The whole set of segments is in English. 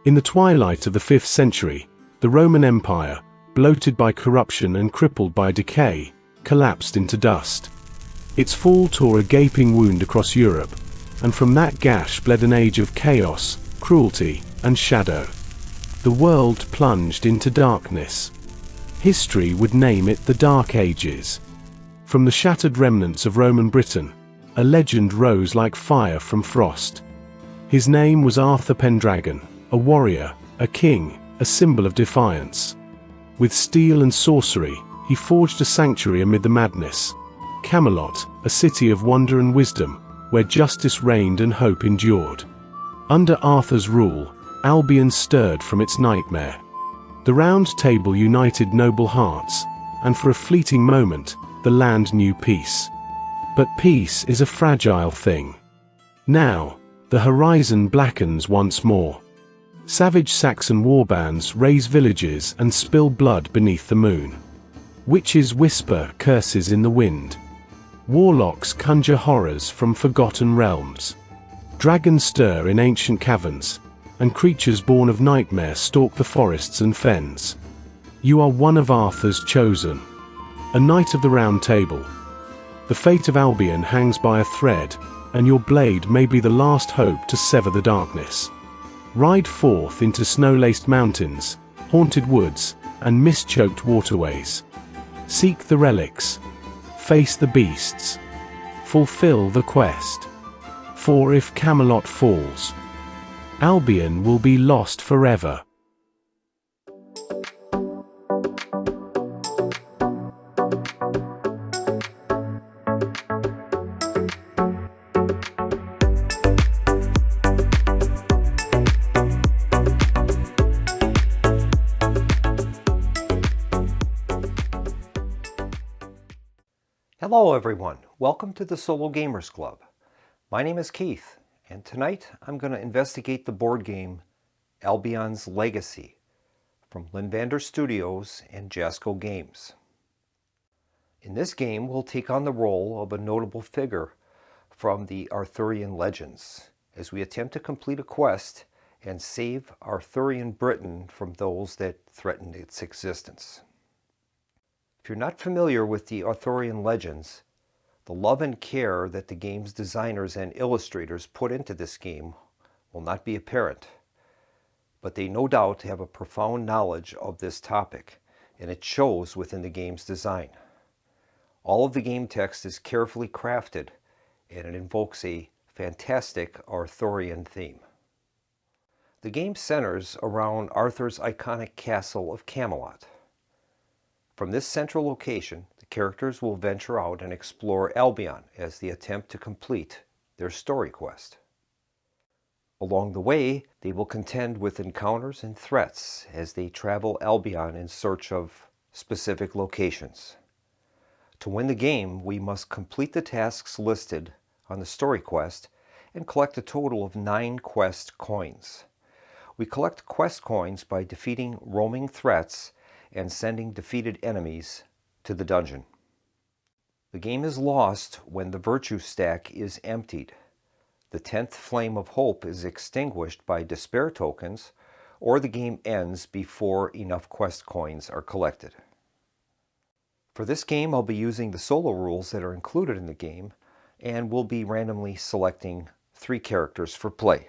In the twilight of the 5th century, the Roman Empire, bloated by corruption and crippled by decay, collapsed into dust. Its fall tore a gaping wound across Europe, and from that gash bled an age of chaos, cruelty, and shadow. The world plunged into darkness. History would name it the Dark Ages. From the shattered remnants of Roman Britain, a legend rose like fire from frost. His name was Arthur Pendragon, a warrior, a king, a symbol of defiance. With steel and sorcery, he forged a sanctuary amid the madness. Camelot, a city of wonder and wisdom, where justice reigned and hope endured. Under Arthur's rule, Albion stirred from its nightmare. The Round Table united noble hearts, and for a fleeting moment, the land knew peace. But peace is a fragile thing. Now, the horizon blackens once more. Savage Saxon warbands raze villages and spill blood beneath the moon. Witches whisper curses in the wind. Warlocks conjure horrors from forgotten realms. Dragons stir in ancient caverns, and creatures born of nightmare stalk the forests and fens. You are one of Arthur's chosen, a knight of the Round Table. The fate of Albion hangs by a thread, and your blade may be the last hope to sever the darkness. Ride forth into snow-laced mountains, haunted woods, and mist-choked waterways. Seek the relics. Face the beasts. Fulfill the quest. For if Camelot falls, Albion will be lost forever. Hello everyone, welcome to the Solo Gamers Club. My name is Keith, and tonight I'm going to investigate the board game Albion's Legacy from Linvander Studios and Jasco Games. In this game we'll take on the role of a notable figure from the Arthurian legends as we attempt to complete a quest and save Arthurian Britain from those that threatened its existence. If you're not familiar with the Arthurian legends, the love and care that the game's designers and illustrators put into this game will not be apparent, but they no doubt have a profound knowledge of this topic, and it shows within the game's design. All of the game text is carefully crafted, and it invokes a fantastic Arthurian theme. The game centers around Arthur's iconic castle of Camelot. From this central location, the characters will venture out and explore Albion as they attempt to complete their story quest. Along the way, they will contend with encounters and threats as they travel Albion in search of specific locations. To win the game, we must complete the tasks listed on the story quest and collect a total of 9 quest coins. We collect quest coins by defeating roaming threats and sending defeated enemies to the dungeon. The game is lost when the virtue stack is emptied. The 10th flame of hope is extinguished by despair tokens, or the game ends before enough quest coins are collected. For this game, I'll be using the solo rules that are included in the game, and we'll be randomly selecting 3 characters for play.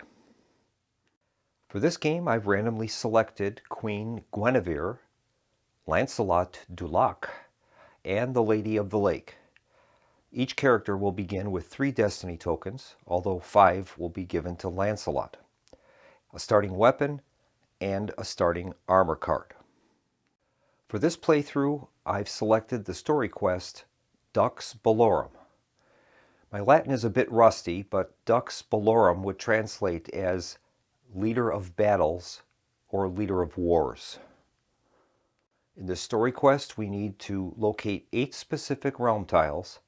For this game, I've randomly selected Queen Guinevere, Lancelot du Lac, and the Lady of the Lake. Each character will begin with 3 destiny tokens, although 5 will be given to Lancelot, a starting weapon, and a starting armor card. For this playthrough, I've selected the story quest Dux Bellorum. My Latin is a bit rusty, but Dux Bellorum would translate as Leader of Battles or Leader of Wars. In this story quest, we need to locate 8 specific realm tiles,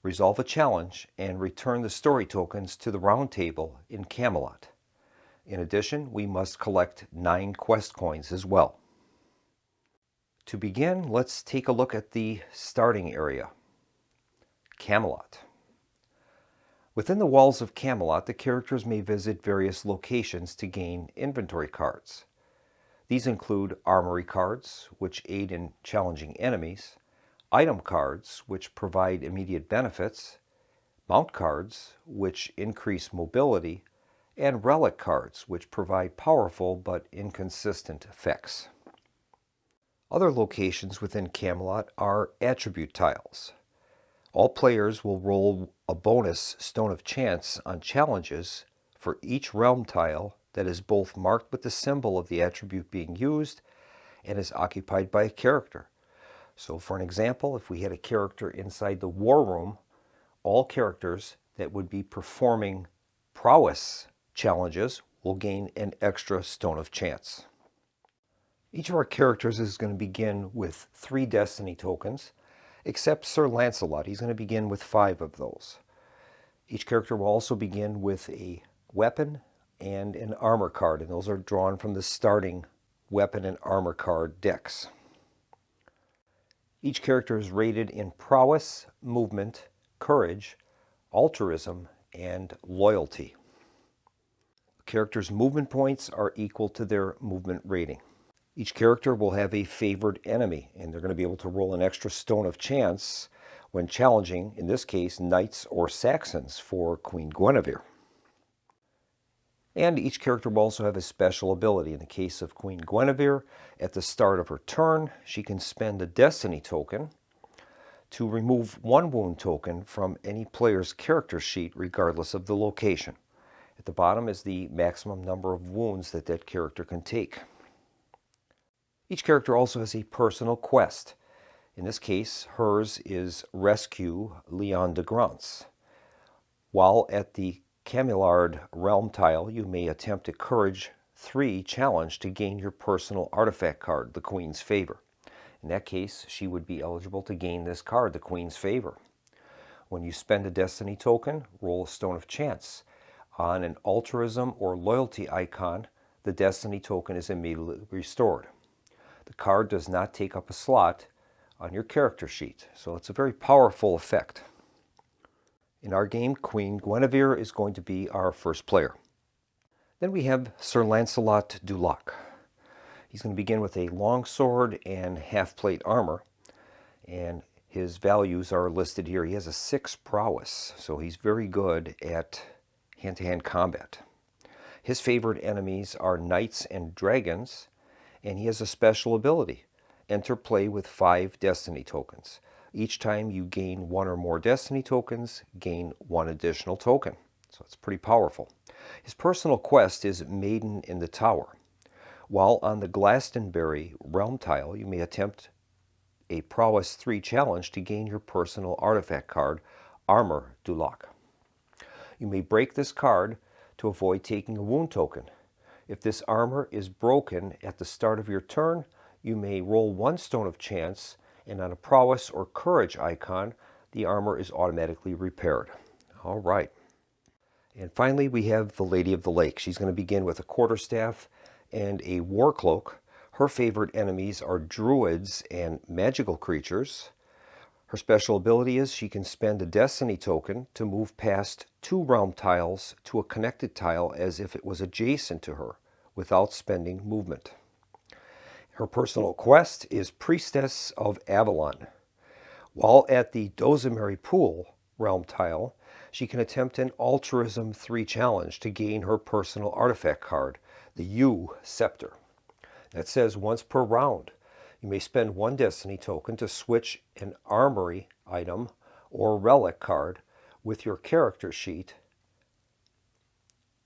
resolve a challenge, and return the story tokens to the Round Table in Camelot. In addition, we must collect 9 quest coins as well. To begin, let's take a look at the starting area, Camelot. Within the walls of Camelot, the characters may visit various locations to gain inventory cards. These include armory cards, which aid in challenging enemies, item cards, which provide immediate benefits, mount cards, which increase mobility, and relic cards, which provide powerful but inconsistent effects. Other locations within Camelot are attribute tiles. All players will roll a bonus Stone of Chance on challenges for each realm tile that is both marked with the symbol of the attribute being used and is occupied by a character. So for an example, if we had a character inside the war room, all characters that would be performing prowess challenges will gain an extra Stone of Chance. Each of our characters is going to begin with 3 destiny tokens, except Sir Lancelot. He's going to begin with 5 of those. Each character will also begin with a weapon and an armor card, and those are drawn from the starting weapon and armor card decks. Each character is rated in prowess, movement, courage, altruism, and loyalty. The character's movement points are equal to their movement rating. Each character will have a favored enemy, and they're going to be able to roll an extra Stone of Chance when challenging, in this case, Knights or Saxons for Queen Guinevere. And each character will also have a special ability. In the case of Queen Guinevere, at the start of her turn, she can spend a Destiny token to remove 1 wound token from any player's character sheet, regardless of the location. At the bottom is the maximum number of wounds that that character can take. Each character also has a personal quest. In this case, hers is Rescue Leon de Grance. While at the Camelard realm tile, you may attempt a Courage 3 challenge to gain your personal artifact card, the Queen's Favor. In that case, she would be eligible to gain this card, the Queen's Favor. When you spend a Destiny token, roll a Stone of Chance. On an altruism or loyalty icon, the Destiny token is immediately restored. The card does not take up a slot on your character sheet, so it's a very powerful effect. In our game, Queen Guinevere is going to be our first player. Then we have Sir Lancelot du Lac. He's going to begin with a longsword and half-plate armor, and his values are listed here. He has a 6 prowess, so he's very good at hand-to-hand combat. His favorite enemies are knights and dragons, and he has a special ability. Enter play with 5 Destiny tokens. Each time you gain 1 or more Destiny tokens, gain 1 additional token. So it's pretty powerful. His personal quest is Maiden in the Tower. While on the Glastonbury realm tile, you may attempt a Prowess 3 challenge to gain your personal artifact card, Armor du Lac. You may break this card to avoid taking a wound token. If this armor is broken at the start of your turn, you may roll 1 Stone of Chance, and on a Prowess or Courage icon, the armor is automatically repaired. All right. And finally, we have the Lady of the Lake. She's going to begin with a quarterstaff and a war cloak. Her favorite enemies are druids and magical creatures. Her special ability is she can spend a Destiny token to move past 2 realm tiles to a connected tile as if it was adjacent to her, without spending movement. Her personal quest is Priestess of Avalon. While at the Dozemary Pool realm tile, she can attempt an Altruism 3 challenge to gain her personal artifact card, the Yew Scepter. That says once per round, you may spend 1 Destiny token to switch an armory item or relic card with your character sheet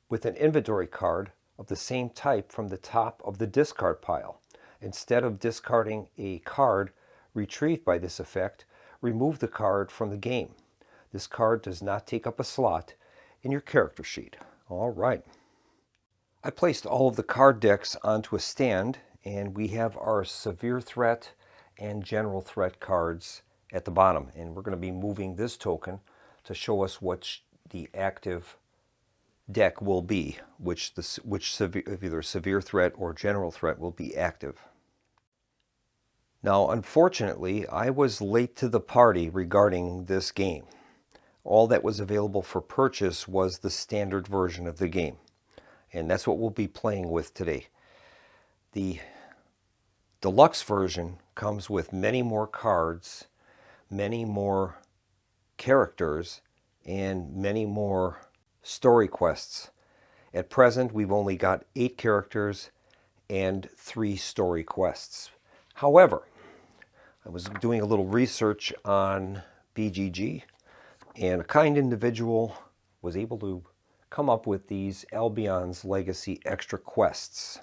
with an inventory card of the same type from the top of the discard pile. Instead of discarding a card retrieved by this effect, remove the card from the game. This card does not take up a slot in your character sheet. All right. I placed all of the card decks onto a stand, and we have our Severe Threat and General Threat cards at the bottom. And we're going to be moving this token to show us what the active deck will be, which either Severe Threat or General Threat will be active. Now, unfortunately, I was late to the party regarding this game. all that was available for purchase was the standard version of the game. And that's what we'll be playing with today. The deluxe version comes with many more cards, many more characters, and many more story quests. At present, we've only got 8 characters and 3 story quests. However, I was doing a little research on BGG, and a kind individual was able to come up with these Albion's Legacy extra quests.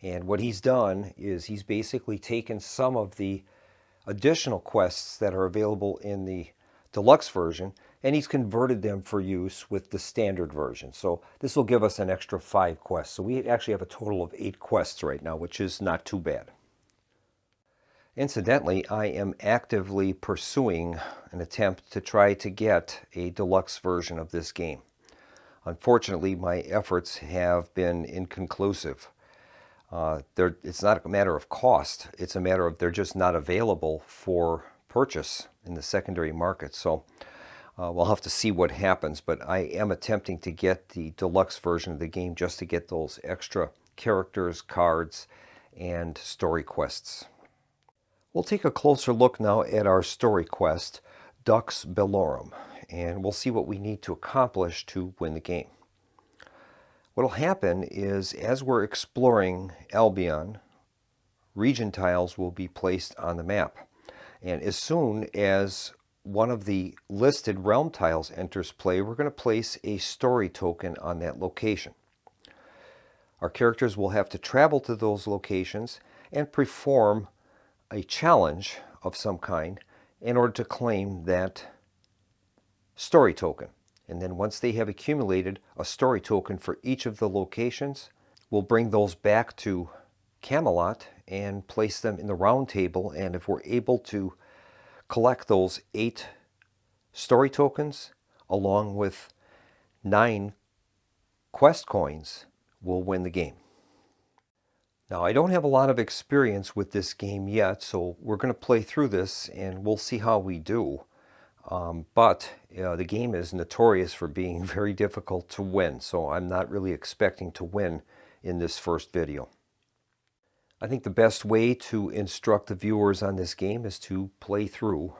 And what he's done is he's basically taken some of the additional quests that are available in the deluxe version, and he's converted them for use with the standard version. So this will give us an extra 5 quests. So we actually have a total of 8 quests right now, which is not too bad. Incidentally, I am actively pursuing an attempt to try to get a deluxe version of this game. Unfortunately, my efforts have been inconclusive. It's not a matter of cost, it's a matter of they're just not available for purchase in the secondary market. So we'll have to see what happens, but I am attempting to get the deluxe version of the game just to get those extra characters, cards, and story quests. We'll take a closer look now at our story quest, Dux Bellorum, and we'll see what we need to accomplish to win the game. What will happen is, as we're exploring Albion, region tiles will be placed on the map. And as soon as one of the listed realm tiles enters play, we're going to place a story token on that location. Our characters will have to travel to those locations and perform a challenge of some kind in order to claim that story token. And then once they have accumulated a story token for each of the locations, we'll bring those back to Camelot and place them in the round table. And if we're able to collect those 8 story tokens along with 9 quest coins, we'll win the game. Now, I don't have a lot of experience with this game yet, so we're going to play through this and we'll see how we do. But the game is notorious for being very difficult to win, so I'm not really expecting to win in this first video. I think the best way to instruct the viewers on this game is to play through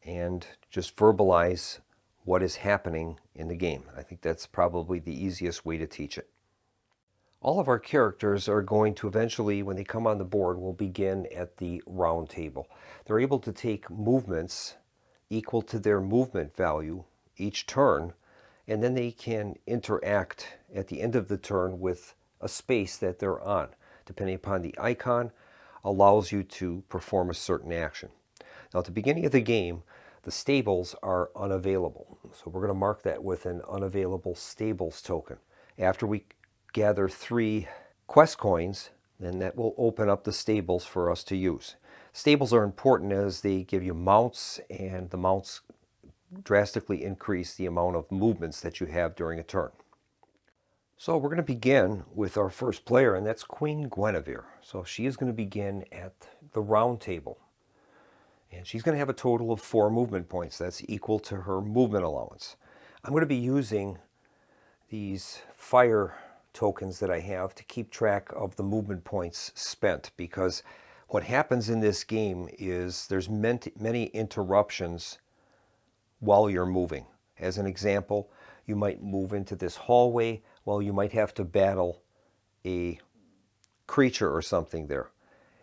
and just verbalize what is happening in the game. I think that's probably the easiest way to teach it. All of our characters are going to eventually, when they come on the board, will begin at the round table. They're able to take movements equal to their movement value each turn, and then they can interact at the end of the turn with a space that they're on. Depending upon the icon, allows you to perform a certain action. Now, at the beginning of the game, the stables are unavailable. So we're going to mark that with an unavailable stables token. After we gather 3 quest coins, then that will open up the stables for us to use. Stables are important as they give you mounts, and the mounts drastically increase the amount of movements that you have during a turn. So we're going to begin with our first player, and that's Queen Guinevere. So she is going to begin at the round table. And she's going to have a total of 4 movement points. That's equal to her movement allowance. I'm going to be using these fire tokens that I have to keep track of the movement points spent, because what happens in this game is there's many interruptions while you're moving. As an example, you might move into this hallway, well, you might have to battle a creature or something there,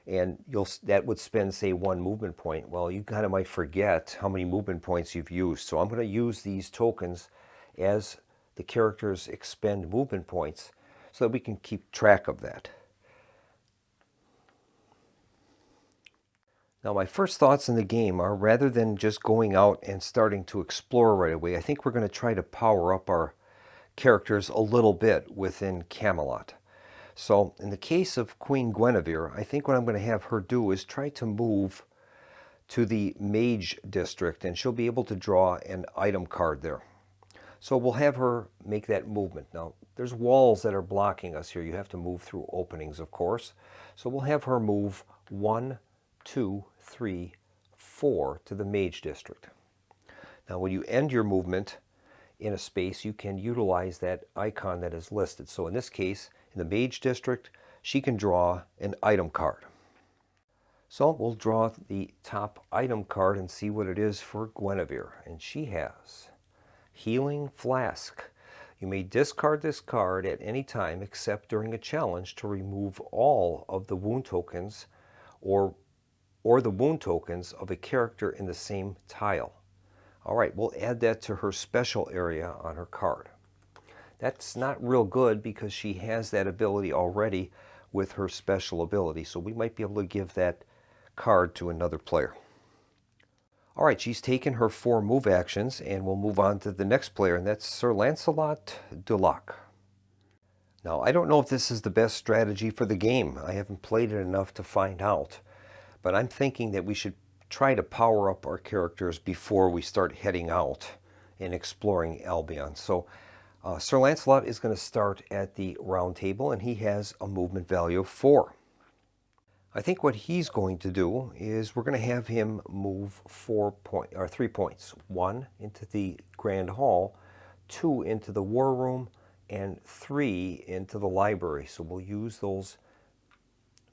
and that would spend, say, 1 movement point. Well, you kind of might forget how many movement points you've used. So I'm going to use these tokens as the characters expend movement points so that we can keep track of that. Now, my first thoughts in the game are, rather than just going out and starting to explore right away, I think we're going to try to power up our characters a little bit within Camelot. So in the case of Queen Guinevere, I think what I'm going to have her do is try to move to the Mage District, and she'll be able to draw an item card there. So we'll have her make that movement. Now, there's walls that are blocking us here. You have to move through openings, of course. So we'll have her move 1, 2, 3, 4 to the Mage District. Now when you end your movement in a space, you can utilize that icon that is listed. So in this case, in the Mage District, she can draw an item card. So we'll draw the top item card and see what it is for Guinevere. And she has Healing Flask. You may discard this card at any time except during a challenge to remove all of the wound tokens or the wound tokens of a character in the same tile. All right, we'll add that to her special area on her card. That's not real good because she has that ability already with her special ability, so we might be able to give that card to another player. All right, she's taken her 4 move actions, and we'll move on to the next player, and that's Sir Lancelot du Lac. Now, I don't know if this is the best strategy for the game. I haven't played it enough to find out, but I'm thinking that we should try to power up our characters before we start heading out and exploring Albion. So Sir Lancelot is going to start at the round table, and he has a movement value of 4. I think what he's going to do is we're going to have him move 3 points. 1 into the Grand Hall, 2 into the War Room, and 3 into the library. So we'll use those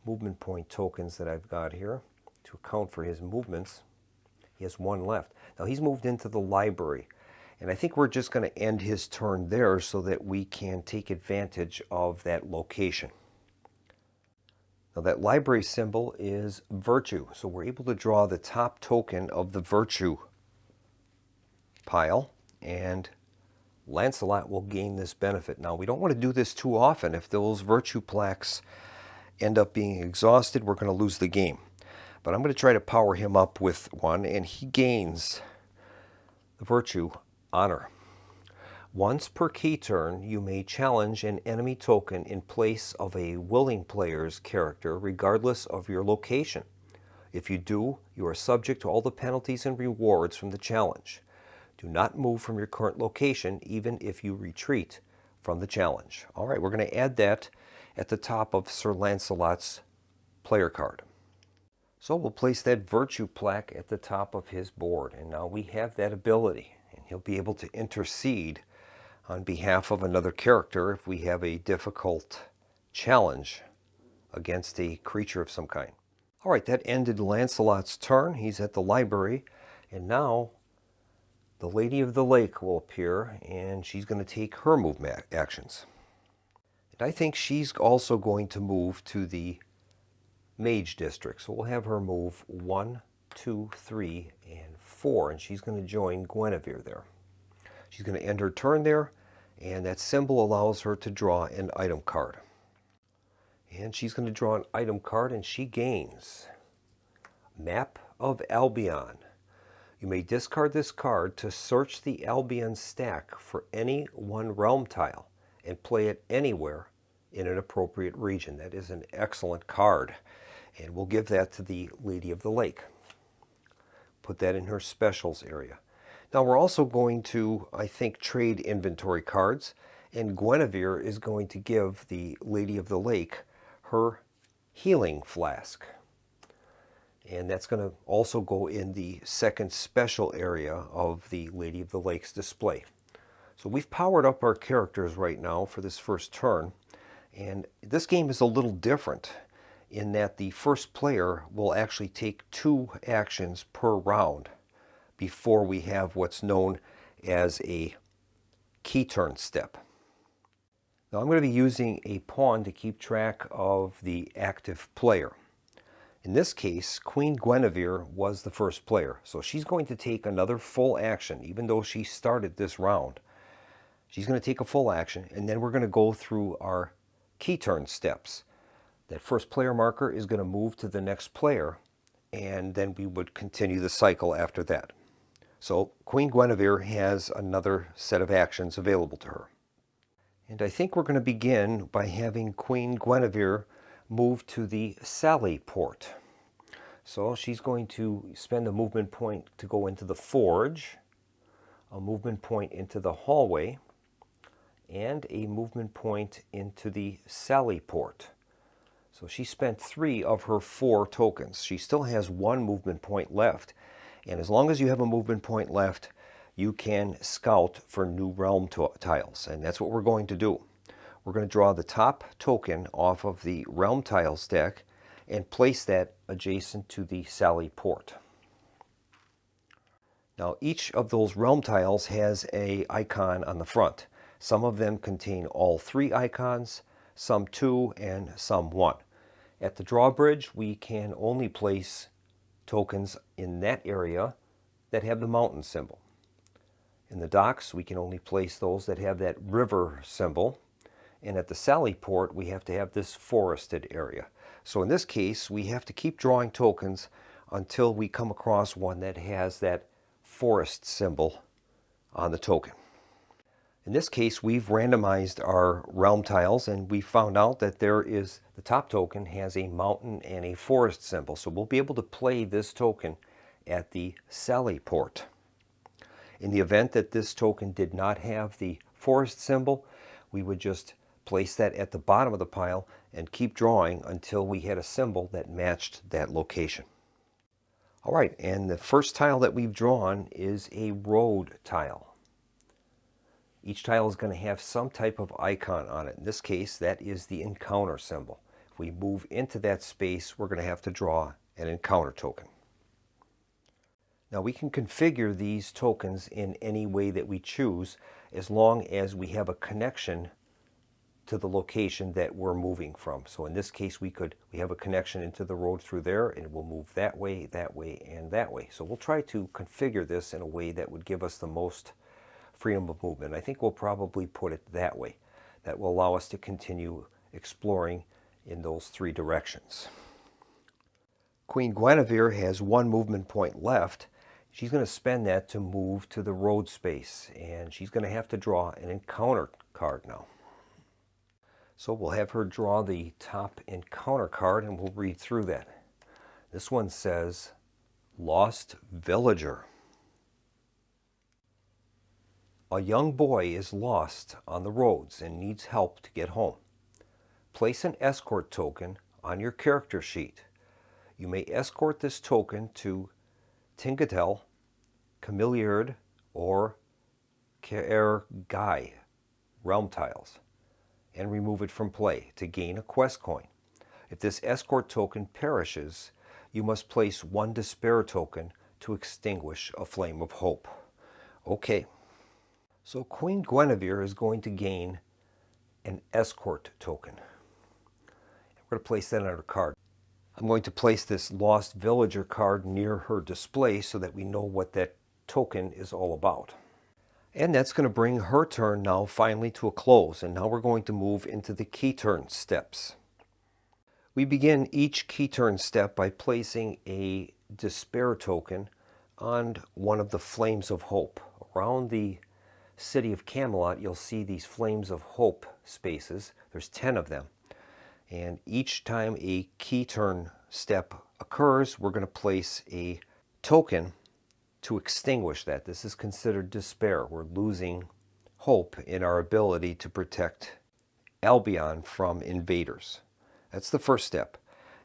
movement point tokens that I've got here to account for his movements. He has 1 left. Now he's moved into the library, and I think we're just going to end his turn there so that we can take advantage of that location. Now that library symbol is virtue, so we're able to draw the top token of the virtue pile, and Lancelot will gain this benefit. Now we don't want to do this too often. If those virtue plaques end up being exhausted, we're going to lose the game. But I'm going to try to power him up with 1, and he gains the virtue honor. Once per key turn, you may challenge an enemy token in place of a willing player's character, regardless of your location. If you do, you are subject to all the penalties and rewards from the challenge. Do not move from your current location, even if you retreat from the challenge. All right, we're going to add that at the top of Sir Lancelot's player card. So we'll place that virtue plaque at the top of his board, and now we have that ability, and he'll be able to intercede on behalf of another character if we have a difficult challenge against a creature of some kind. All right, that ended Lancelot's turn. He's at the library, and now the Lady of the Lake will appear, and she's going to take her movement actions. And I think she's also going to move to the Mage District, so we'll have her move 1, 2, 3, and 4, and she's going to join Guinevere there. She's going to end her turn there, and that symbol allows her to draw an item card. And she's going to draw an item card, and she gains Map of Albion. You may discard this card to search the Albion stack for any 1 realm tile and play it anywhere in an appropriate region. That is an excellent card, and we'll give that to the Lady of the Lake. Put that in her specials area. Now we're also going to, I think, trade inventory cards, and Guinevere is going to give the Lady of the Lake her Healing Flask. And that's going to also go in the second special area of the Lady of the Lake's display. So we've powered up our characters right now for this first turn, and this game is a little different in that the first player will actually take 2 actions per round before we have what's known as a key turn step. Now I'm going to be using a pawn to keep track of the active player. In this case, Queen Guinevere was the first player, so she's going to take another full action, even though she started this round. She's going to take a full action, and then we're going to go through our key turn steps. That first player marker is going to move to the next player, and then we would continue the cycle after that. So Queen Guinevere has another set of actions available to her. And I think we're going to begin by having Queen Guinevere move to the Sally port. So she's going to spend a movement point to go into the forge, a movement point into the hallway, and a movement point into the Sally port. So she spent 3 of her 4 tokens. She still has 1 movement point left. And as long as you have a movement point left, you can scout for new realm tiles, and that's what we're going to do. We're going to draw the top token off of the realm tile stack and place that adjacent to the Sally port. Now each of those realm tiles has an icon on the front. Some of them contain all 3 icons, some 2, and some 1. At the drawbridge, we can only place tokens in that area that have the mountain symbol. In the docks, we can only place those that have that river symbol. And at the Sally port, we have to have this forested area. So in this case, we have to keep drawing tokens until we come across one that has that forest symbol on the token. In this case, we've randomized our realm tiles, and we found out that the top token has a mountain and a forest symbol. So we'll be able to play this token at the Sally port. In the event that this token did not have the forest symbol, we would just place that at the bottom of the pile and keep drawing until we had a symbol that matched that location. All right, and the first tile that we've drawn is a road tile. Each tile is going to have some type of icon on it. In this case, that is the encounter symbol. If we move into that space, we're going to have to draw an encounter token. Now we can configure these tokens in any way that we choose, as long as we have a connection to the location that we're moving from. So in this case, we have a connection into the road through there, and we'll move that way, and that way. So we'll try to configure this in a way that would give us the most freedom of movement. I think we'll probably put it that way. That will allow us to continue exploring in those 3 directions. Queen Guinevere has 1 movement point left. She's going to spend that to move to the road space, and she's going to have to draw an encounter card now. So we'll have her draw the top encounter card, and we'll read through that. This one says, Lost Villager. A young boy is lost on the roads and needs help to get home. Place an escort token on your character sheet. You may escort this token to Tingatel, Camiliard, or Caer Gai realm tiles and remove it from play to gain a quest coin. If this escort token perishes, you must place 1 despair token to extinguish a flame of hope. Okay. So Queen Guinevere is going to gain an escort token. We're going to place that on her card. I'm going to place this Lost Villager card near her display so that we know what that token is all about. And that's going to bring her turn now finally to a close. And now we're going to move into the key turn steps. We begin each key turn step by placing a despair token on one of the flames of hope. Around the city of Camelot, you'll see these flames of hope spaces. There's 10 of them. And each time a key turn step occurs, we're going to place a token to extinguish that. This is considered despair. We're losing hope in our ability to protect Albion from invaders. That's the first step.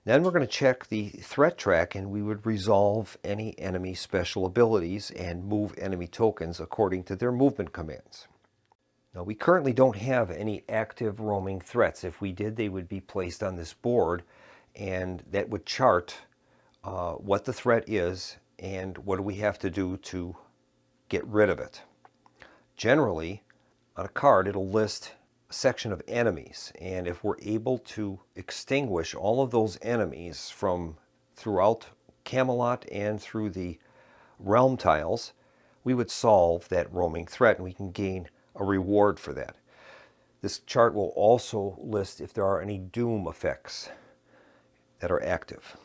Then we're going to check the threat track, and we would resolve any enemy special abilities and move enemy tokens according to their movement commands. Now we currently don't have any active roaming threats. If we did, they would be placed on this board, and that would chart what the threat is and what do we have to do to get rid of it. Generally, on a card, it'll list a section of enemies, and if we're able to extinguish all of those enemies from throughout Camelot and through the realm tiles, we would solve that roaming threat, and we can gain a reward for that. This chart will also list if there are any doom effects that are active.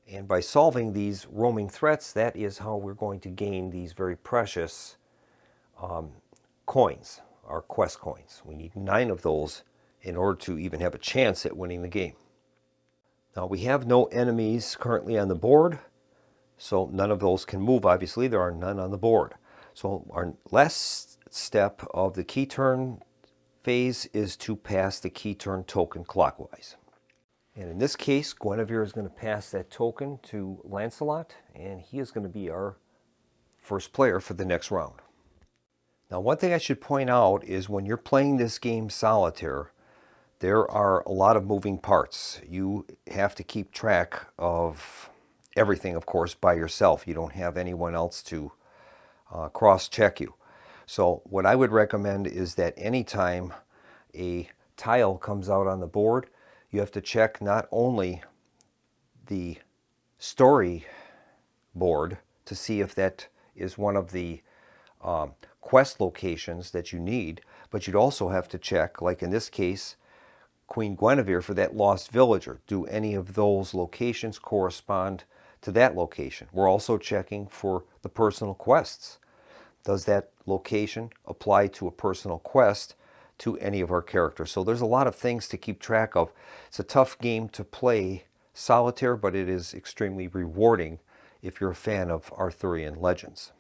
And by solving these roaming threats, that is how we're going to gain these very precious coins, our quest coins. We need 9 of those in order to even have a chance at winning the game. Now we have no enemies currently on the board, so none of those can move. Obviously, there are none on the board. So our last step of the key turn phase is to pass the key turn token clockwise. And in this case, Guinevere is going to pass that token to Lancelot, and he is going to be our first player for the next round. Now, one thing I should point out is when you're playing this game solitaire, there are a lot of moving parts. You have to keep track of everything, of course, by yourself. You don't have anyone else to cross-check you. So what I would recommend is that anytime a tile comes out on the board, you have to check not only the story board to see if that is one of the quest locations that you need, but you'd also have to check, like in this case, Queen Guinevere, for that lost villager. Do any of those locations correspond to that location? We're also checking for the personal quests. Does that location apply to a personal quest to any of our characters? So there's a lot of things to keep track of. It's a tough game to play solitaire, but it is extremely rewarding if you're a fan of Arthurian legends.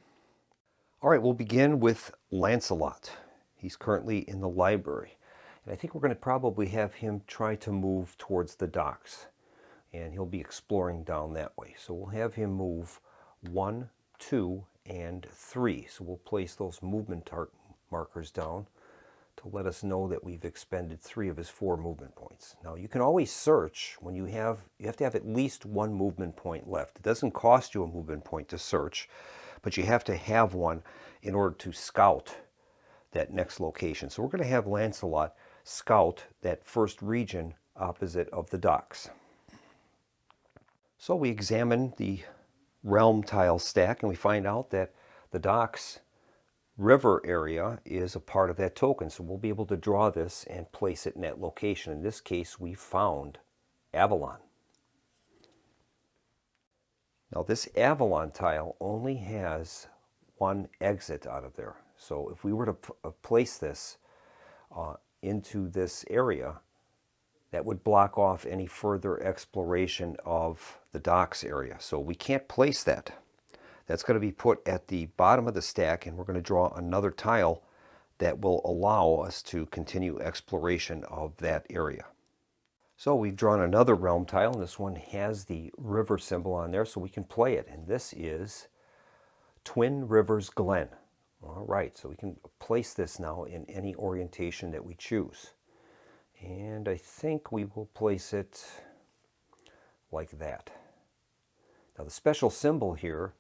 All right, we'll begin with Lancelot. He's currently in the library. And I think we're going to probably have him try to move towards the docks. And he'll be exploring down that way. So we'll have him move 1, 2, and 3. So we'll place those movement markers down to let us know that we've expended 3 of his 4 movement points. Now you can always search when you have to have at least 1 movement point left. It doesn't cost you a movement point to search, but you have to have one in order to scout that next location. So we're going to have Lancelot scout that first region opposite of the docks. So we examine the realm tile stack and we find out that the docks river area is a part of that token. So we'll be able to draw this and place it in that location. In this case, we found Avalon. Now this Avalon tile only has 1 exit out of there. So if we were to place this into this area, that would block off any further exploration of the docks area. So we can't place that. That's going to be put at the bottom of the stack, and we're going to draw another tile that will allow us to continue exploration of that area. So we've drawn another realm tile, and this one has the river symbol on there, so we can play it. And this is Twin Rivers Glen. All right, so we can place this now in any orientation that we choose. And I think we will place it like that. Now the special symbol here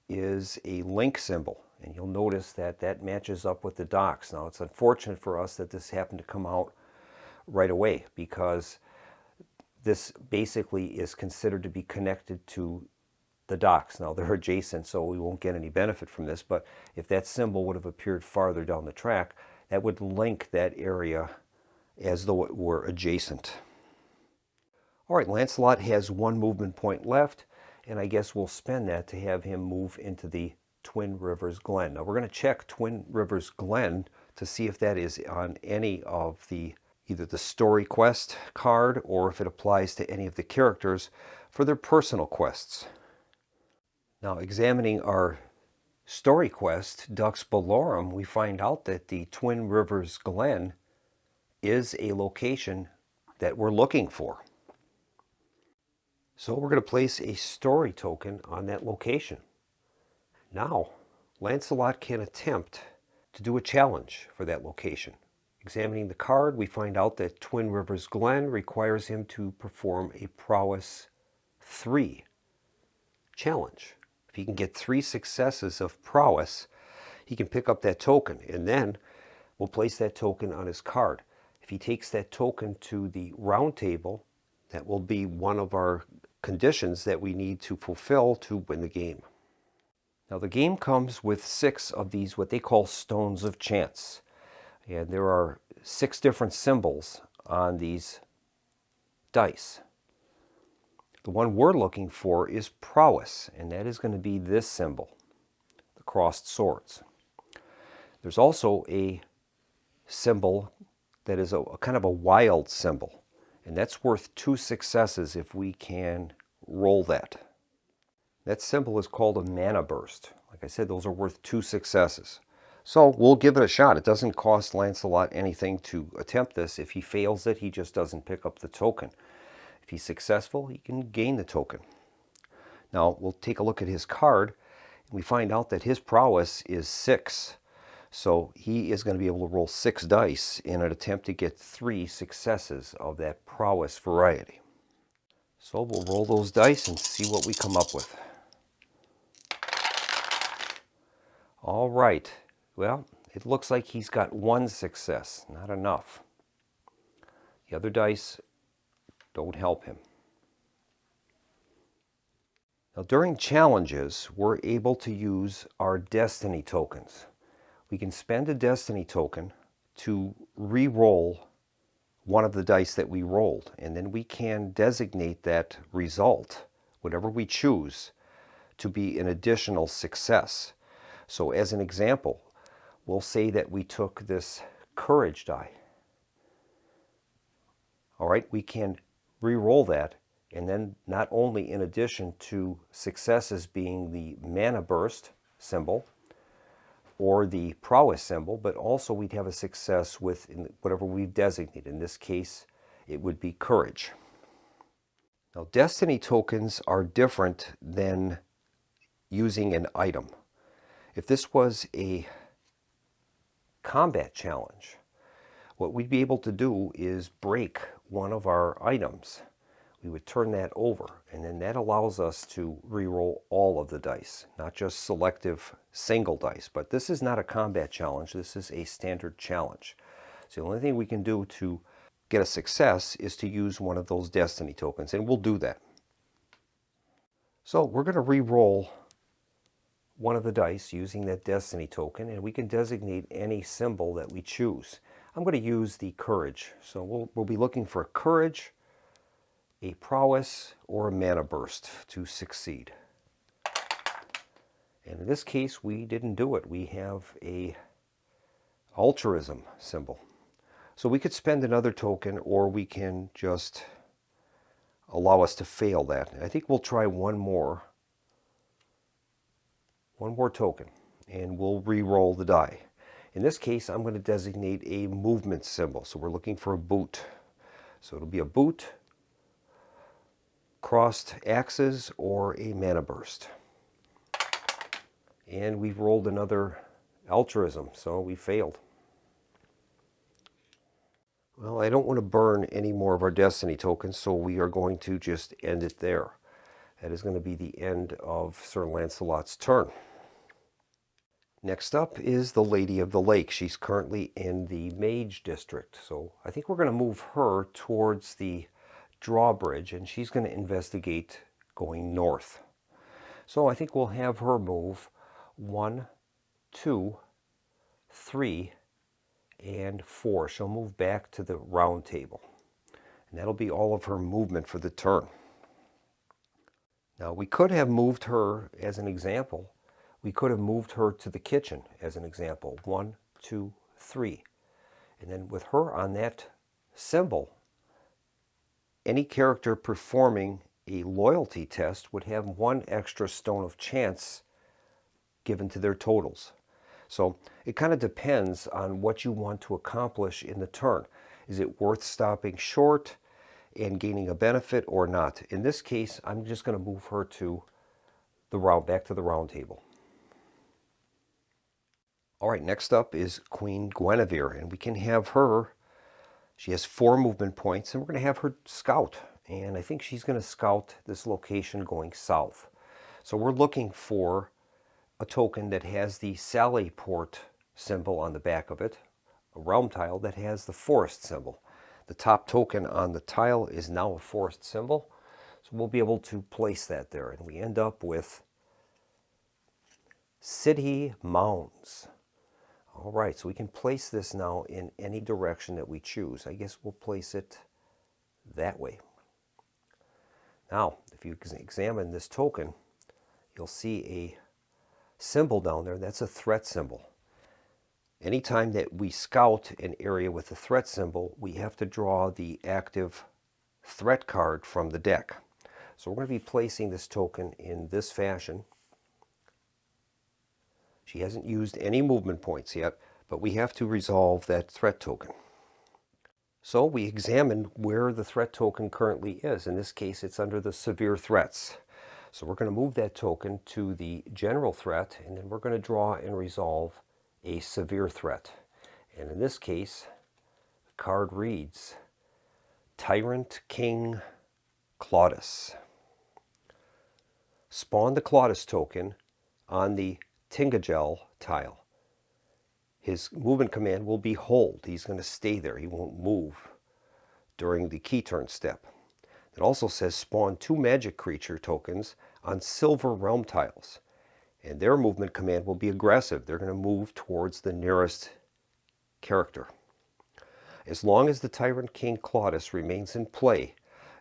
is a link symbol, and you'll notice that that matches up with the docks. Now it's unfortunate for us that this happened to come out right away, because this basically is considered to be connected to the docks. Now they're adjacent, so we won't get any benefit from this, but if that symbol would have appeared farther down the track, that would link that area as though it were adjacent. All right, Lancelot has 1 movement point left, and I guess we'll spend that to have him move into the Twin Rivers Glen. Now we're going to check Twin Rivers Glen to see if that is on any of the, either the story quest card or if it applies to any of the characters for their personal quests. Now examining our story quest, Dux Bellorum, we find out that the Twin Rivers Glen is a location that we're looking for. So we're going to place a story token on that location. Now, Lancelot can attempt to do a challenge for that location. Examining the card, we find out that Twin Rivers Glen requires him to perform a Prowess 3 challenge. If he can get 3 successes of Prowess, he can pick up that token, and then we'll place that token on his card. If he takes that token to the round table, that will be one of our conditions that we need to fulfill to win the game. Now the game comes with 6 of these, what they call stones of chance. And there are 6 different symbols on these dice. The one we're looking for is prowess, and that is going to be this symbol, the crossed swords. There's also a symbol that is a kind of a wild symbol, and that's worth 2 successes if we can roll that. That symbol is called a mana burst. Like I said, those are worth 2 successes. So we'll give it a shot. It doesn't cost Lancelot anything to attempt this. If he fails it, he just doesn't pick up the token. If he's successful, he can gain the token. Now we'll take a look at his card, We find out that his prowess is 6. So he is going to be able to roll 6 dice in an attempt to get 3 successes of that prowess variety. So we'll roll those dice and see what we come up with. All right. Well, it looks like he's got 1 success, not enough. The other dice don't help him. Now, during challenges, we're able to use our destiny tokens. We can spend a destiny token to re-roll one of the dice that we rolled, and then we can designate that result, whatever we choose, to be an additional success. So as an example, we'll say that we took this courage die. All right, we can re-roll that, and then not only in addition to successes being the mana burst symbol or the prowess symbol, but also we'd have a success with whatever we've designated. In this case, it would be courage. Now, destiny tokens are different than using an item. If this was a combat challenge, what we'd be able to do is break one of our items. We would turn that over, and then that allows us to re-roll all of the dice, not just selective single dice. But this is not a combat challenge, this is a standard challenge. So the only thing we can do to get a success is to use one of those destiny tokens, and we'll do that. So we're going to re-roll one of the dice using that destiny token, and we can designate any symbol that we choose. I'm going to use the courage. So we'll be looking for courage, a prowess, or a mana burst to succeed. And in this case, we didn't do it. We have a altruism symbol. So we could spend another token, or we can just allow us to fail that. I think we'll try one more token, and we'll re-roll the die. In this case, I'm going to designate a movement symbol. So we're looking for a boot. So it'll be a boot, crossed axes, or a mana burst. And we've rolled another altruism, so we failed. Well, I don't want to burn any more of our destiny tokens, so we are going to just end it there. That is going to be the end of Sir Lancelot's turn. Next up is the Lady of the Lake. She's currently in the Mage District, so I think we're going to move her towards the drawbridge, and she's going to investigate going north. So I think we'll have her move 1, 2, 3, and 4. She'll move back to the round table, and that'll be all of her movement for the turn. Now, we could have moved her, as an example, we could have moved her to the kitchen as an example. 1, 2, 3. And then with her on that symbol, any character performing a loyalty test would have 1 extra stone of chance given to their totals. So it kind of depends on what you want to accomplish in the turn. Is it worth stopping short and gaining a benefit or not? In this case, I'm just going to move her to back to the round table. All right, next up is Queen Guinevere, and we can have her. She has 4 movement points, and we're going to have her scout. And I think she's going to scout this location going south. So we're looking for a token that has the Sallyport symbol on the back of it, a realm tile that has the forest symbol. The top token on the tile is now a forest symbol, so we'll be able to place that there. And we end up with City Mounds. All right, so we can place this now in any direction that we choose. I guess we'll place it that way. Now, if you examine this token, you'll see a symbol down there. That's a threat symbol. Anytime that we scout an area with a threat symbol, we have to draw the active threat card from the deck. So we're going to be placing this token in this fashion. She hasn't used any movement points yet, but we have to resolve that threat token. So we examine where the threat token currently is. In this case, it's under the severe threats. So we're going to move that token to the general threat, and then we're going to draw and resolve a severe threat. And in this case, the card reads Tyrant King Claudius. Spawn the Claudius token on the Tingagel tile. His movement command will be hold. He's going to stay there. He won't move during the key turn step. It also says spawn 2 magic creature tokens on silver realm tiles. And their movement command will be aggressive. They're going to move towards the nearest character. As long as the Tyrant King Claudius remains in play,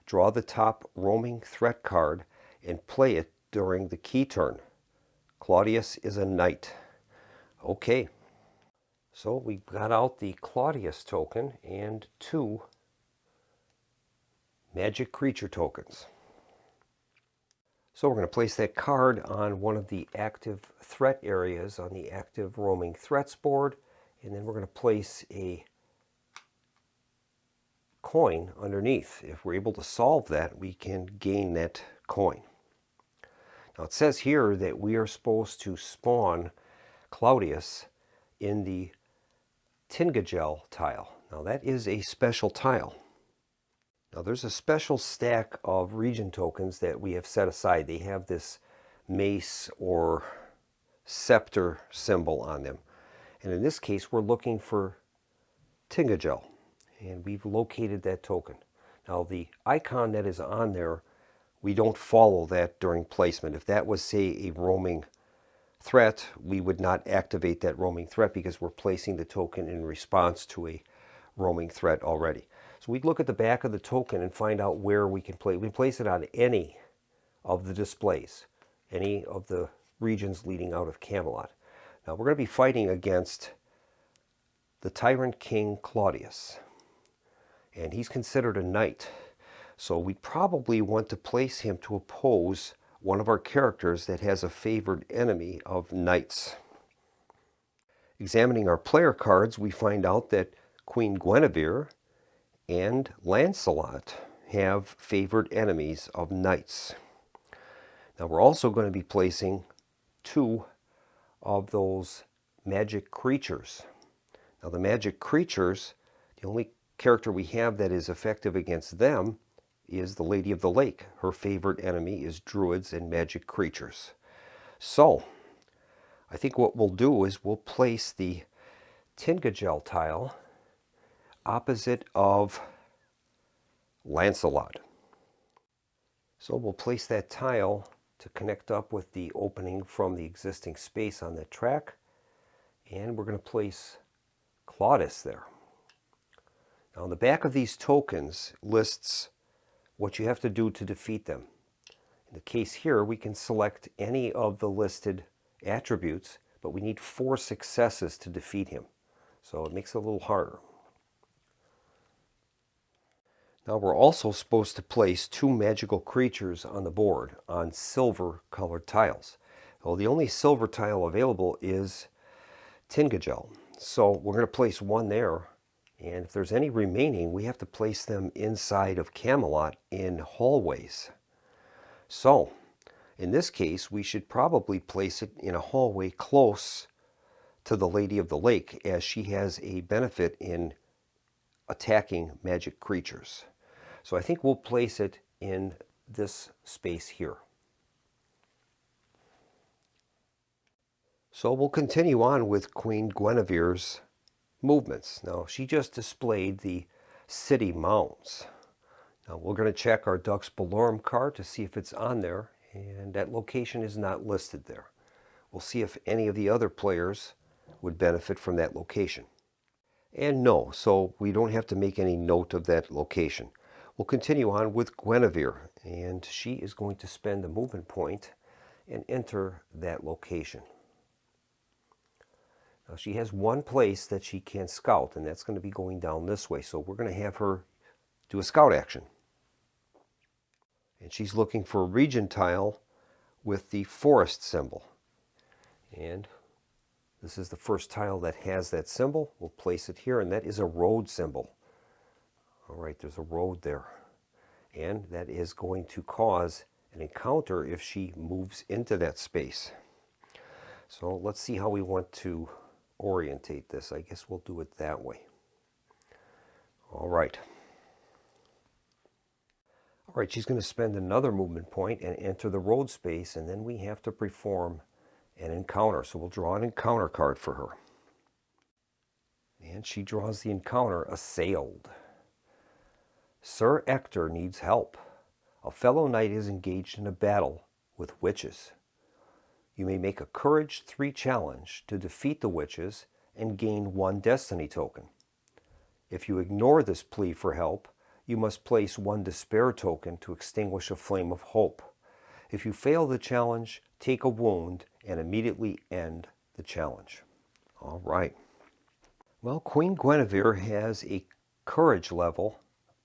draw the top roaming threat card and play it during the key turn. Claudius is a knight. Okay. So we got out the Claudius token and 2 magic creature tokens. So we're going to place that card on one of the active threat areas on the active roaming threats board, and then we're going to place a coin underneath. If we're able to solve that, we can gain that coin. Now it says here that we are supposed to spawn Claudius in the Tingagel tile. Now that is a special tile. Now there's a special stack of region tokens that we have set aside. They have this mace or scepter symbol on them. And in this case, we're looking for Tingagel. And we've located that token. Now the icon that is on there, we don't follow that during placement. If that was, say, a roaming threat, we would not activate that roaming threat because we're placing the token in response to a roaming threat already. So we'd look at the back of the token and find out where we can place. We can place it on any of the displays, any of the regions leading out of Camelot. Now we're going to be fighting against the Tyrant King Claudius, and he's considered a knight. So we probably want to place him to oppose one of our characters that has a favored enemy of knights. Examining our player cards, we find out that Queen Guinevere and Lancelot have favored enemies of knights. Now we're also going to be placing 2 of those magic creatures. Now the magic creatures, the only character we have that is effective against them is the Lady of the Lake. Her favorite enemy is druids and magic creatures. So I think what we'll do is we'll place the Tingagel tile opposite of Lancelot. So we'll place that tile to connect up with the opening from the existing space on that track, and we're going to place Claudius there. Now on the back of these tokens lists what you have to do to defeat them. In the case here, we can select any of the listed attributes, but we need 4 successes to defeat him. So it makes it a little harder. Now we're also supposed to place 2 magical creatures on the board on silver colored tiles. Well, the only silver tile available is Tingagel. So we're going to place 1 there, and if there's any remaining, we have to place them inside of Camelot in hallways. So in this case, we should probably place it in a hallway close to the Lady of the Lake, as she has a benefit in attacking magic creatures. So I think we'll place it in this space here. So we'll continue on with Queen Guinevere's movements. Now she just displayed the city mounds. Now we're going to check our Dux Bellorum card to see if it's on there, and that location is not listed there. We'll see if any of the other players would benefit from that location. And no, so we don't have to make any note of that location. We'll continue on with Guinevere, and she is going to spend a movement point and enter that location. Now she has 1 place that she can scout, and that's going to be going down this way. So we're going to have her do a scout action. And she's looking for a region tile with the forest symbol. And this is the first tile that has that symbol. We'll place it here, and that is a road symbol. All right, there's a road there. And that is going to cause an encounter if she moves into that space. So let's see how we want to orientate this. I guess we'll do it that way. All right. All right, she's going to spend another movement point and enter the road space, and then we have to perform an encounter. So we'll draw an encounter card for her. And she draws the encounter, Assailed. Sir Ector needs help. A fellow knight is engaged in a battle with witches. You may make a Courage 3 challenge to defeat the witches and gain 1 destiny token. If you ignore this plea for help, you must place 1 despair token to extinguish a flame of hope. If you fail the challenge, take a wound and immediately end the challenge. All right. Well, Queen Guinevere has a courage level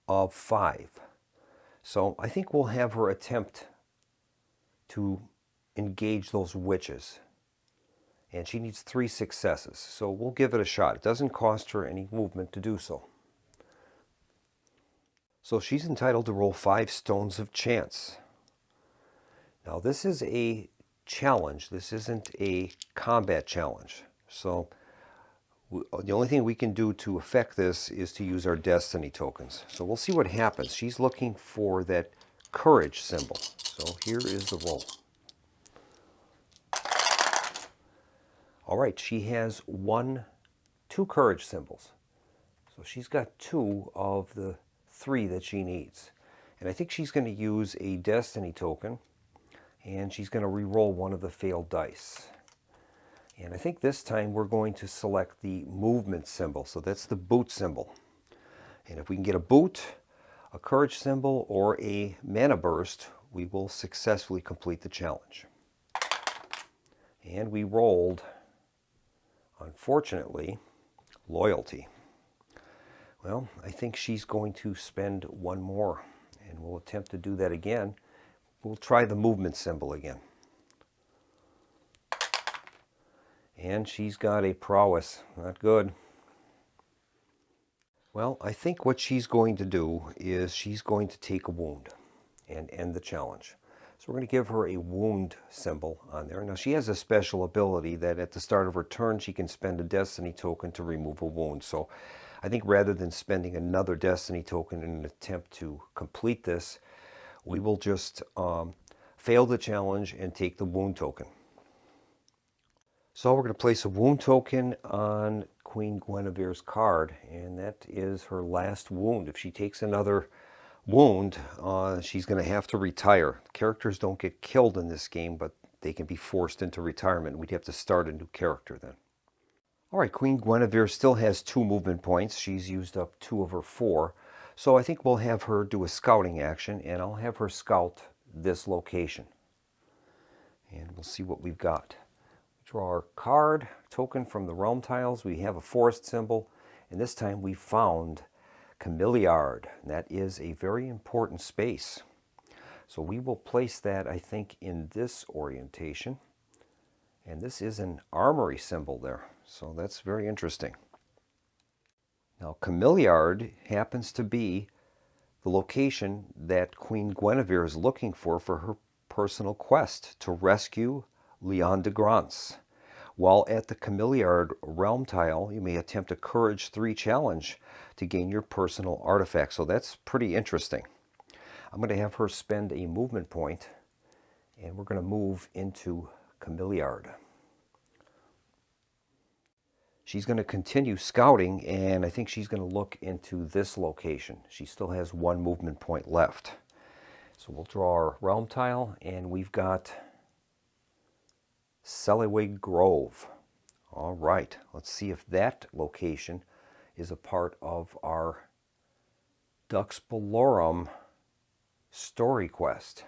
of 5. So I think we'll have her attempt to engage those witches. And she needs 3 successes. So we'll give it a shot. It doesn't cost her any movement to do so. So she's entitled to roll 5 stones of chance. Now this is a challenge. This isn't a combat challenge. So the only thing we can do to affect this is to use our destiny tokens. So we'll see what happens. She's looking for that courage symbol. So here is the roll. All right, she has 2 courage symbols. So she's got 2 of the 3 that she needs. And I think she's going to use a destiny token, and she's going to re-roll 1 of the failed dice. And I think this time we're going to select the movement symbol. So that's the boot symbol. And if we can get a boot, a courage symbol, or a mana burst, we will successfully complete the challenge. And we rolled, unfortunately, loyalty. Well, I think she's going to spend 1 more, and we'll attempt to do that again. We'll try the movement symbol again. And she's got a prowess. Not good. Well, I think what she's going to do is she's going to take a wound and end the challenge. So we're going to give her a wound symbol on there. Now she has a special ability that at the start of her turn she can spend a destiny token to remove a wound. So I think rather than spending another destiny token in an attempt to complete this, we will just fail the challenge and take the wound token. So we're going to place a wound token on Queen Guinevere's card, and that is her last wound. If she takes another wound, she's going to have to retire. Characters don't get killed in this game, but they can be forced into retirement. We'd have to start a new character then. All right, Queen Guinevere still has 2 movement points. She's used up 2 of her 4. So I think we'll have her do a scouting action, and I'll have her scout this location. And we'll see what we've got. Draw our card, token from the realm tiles. We have a forest symbol, and this time we found Camelot. That is a very important space. So we will place that, I think, in this orientation. And this is an armory symbol there. So that's very interesting. Now, Camelot happens to be the location that Queen Guinevere is looking for her personal quest to rescue Leon de Grance. While at the Camelot realm tile, you may attempt a Courage 3 challenge to gain your personal artifact. So that's pretty interesting. I'm going to have her spend a movement point, and we're going to move into Camelot. She's going to continue scouting, and I think she's going to look into this location. She still has 1 movement point left. So we'll draw our realm tile, and we've got Selwig Grove. All right, let's see if that location is a part of our Duxbalorum story quest.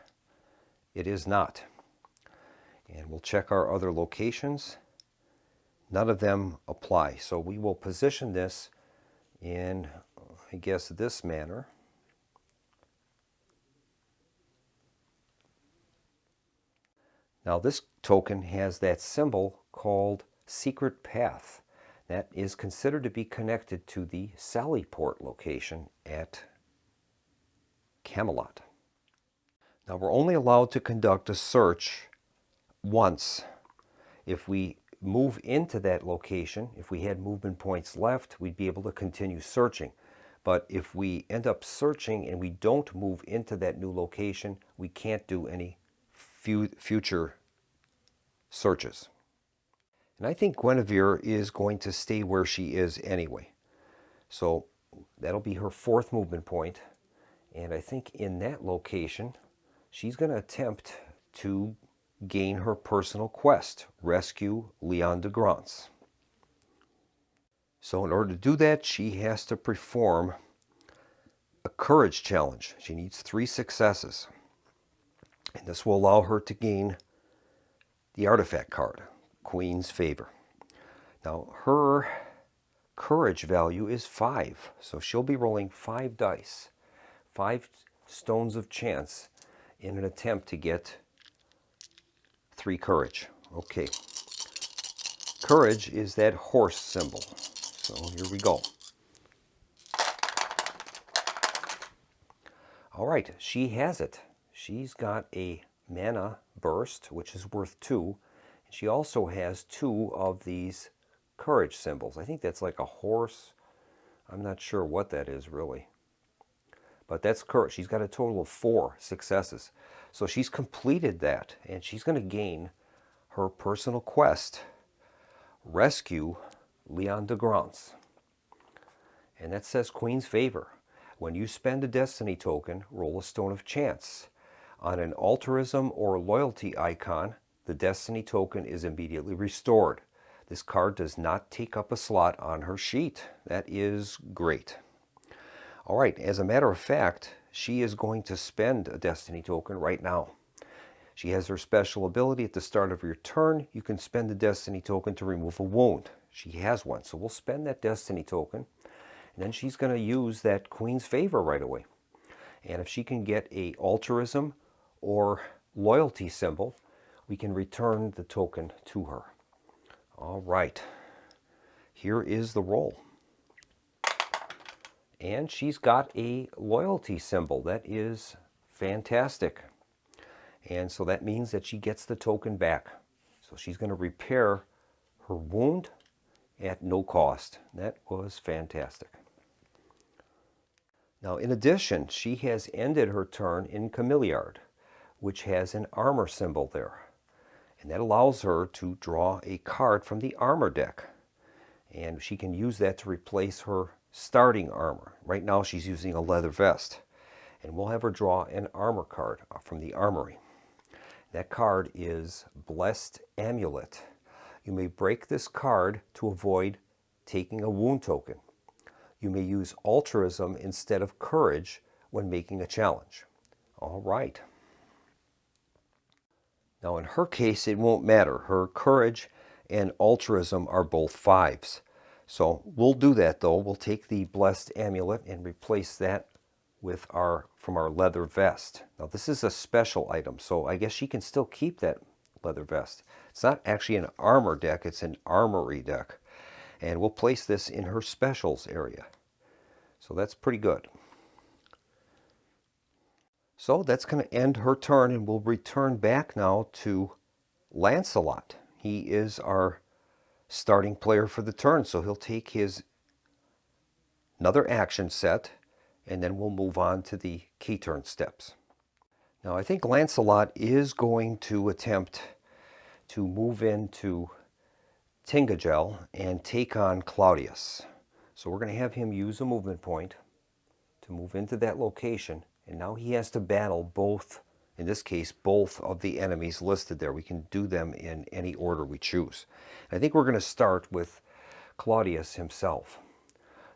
It is not. And we'll check our other locations. None of them apply. So we will position this in, I guess, this manner. Now this token has that symbol called Secret Path. That is considered to be connected to the Sallyport location at Camelot. Now we're only allowed to conduct a search once. If we move into that location, if we had movement points left, we'd be able to continue searching. But if we end up searching and we don't move into that new location, we can't do any future searches. And I think Guinevere is going to stay where she is anyway. So that'll be her 4th movement point. And I think in that location, she's going to attempt to gain her personal quest, rescue Leon de Grance. So in order to do that, she has to perform a courage challenge. She needs 3 successes. And this will allow her to gain the artifact card, Queen's Favor. Now her courage value is 5, so she'll be rolling 5 dice, 5 stones of chance in an attempt to get 3 courage. Okay. Courage is that horse symbol. So here we go. All right, she has it. She's got a mana burst, which is worth 2. She also has 2 of these courage symbols. I think that's like a horse. I'm not sure what that is really. But that's courage. She's got a total of 4 successes. So she's completed that, and she's going to gain her personal quest, rescue Leon de Grance. And that says Queen's Favor. When you spend a destiny token, roll a stone of chance. On an altruism or loyalty icon, the destiny token is immediately restored. This card does not take up a slot on her sheet. That is great. All right, as a matter of fact, she is going to spend a destiny token right now. She has her special ability at the start of your turn. You can spend a destiny token to remove a wound. She has one, so we'll spend that destiny token. And then she's going to use that Queen's Favor right away. And if she can get a altruism or loyalty symbol, we can return the token to her. All right, here is the roll. And she's got a loyalty symbol. That is fantastic. And so that means that she gets the token back. So she's going to repair her wound at no cost. That was fantastic. Now, in addition, she has ended her turn in Camelot, which has an armor symbol there. And that allows her to draw a card from the armor deck. And she can use that to replace her starting armor. Right now she's using a leather vest. And we'll have her draw an armor card from the armory. That card is Blessed Amulet. You may break this card to avoid taking a wound token. You may use altruism instead of courage when making a challenge. All right. Now in her case, it won't matter. Her courage and altruism are both 5s. So we'll do that though. We'll take the Blessed Amulet and replace that with from our leather vest. Now this is a special item, so I guess she can still keep that leather vest. It's not actually an armor deck, it's an armory deck. And we'll place this in her specials area. So that's pretty good. So that's going to end her turn, and we'll return back now to Lancelot. He is our starting player for the turn, so he'll take his another action set, and then we'll move on to the key turn steps. Now I think Lancelot is going to attempt to move into Tintagel and take on Claudius. So we're going to have him use a movement point to move into that location, and now he has to battle both, in this case, both of the enemies listed there. We can do them in any order we choose. And I think we're going to start with Claudius himself.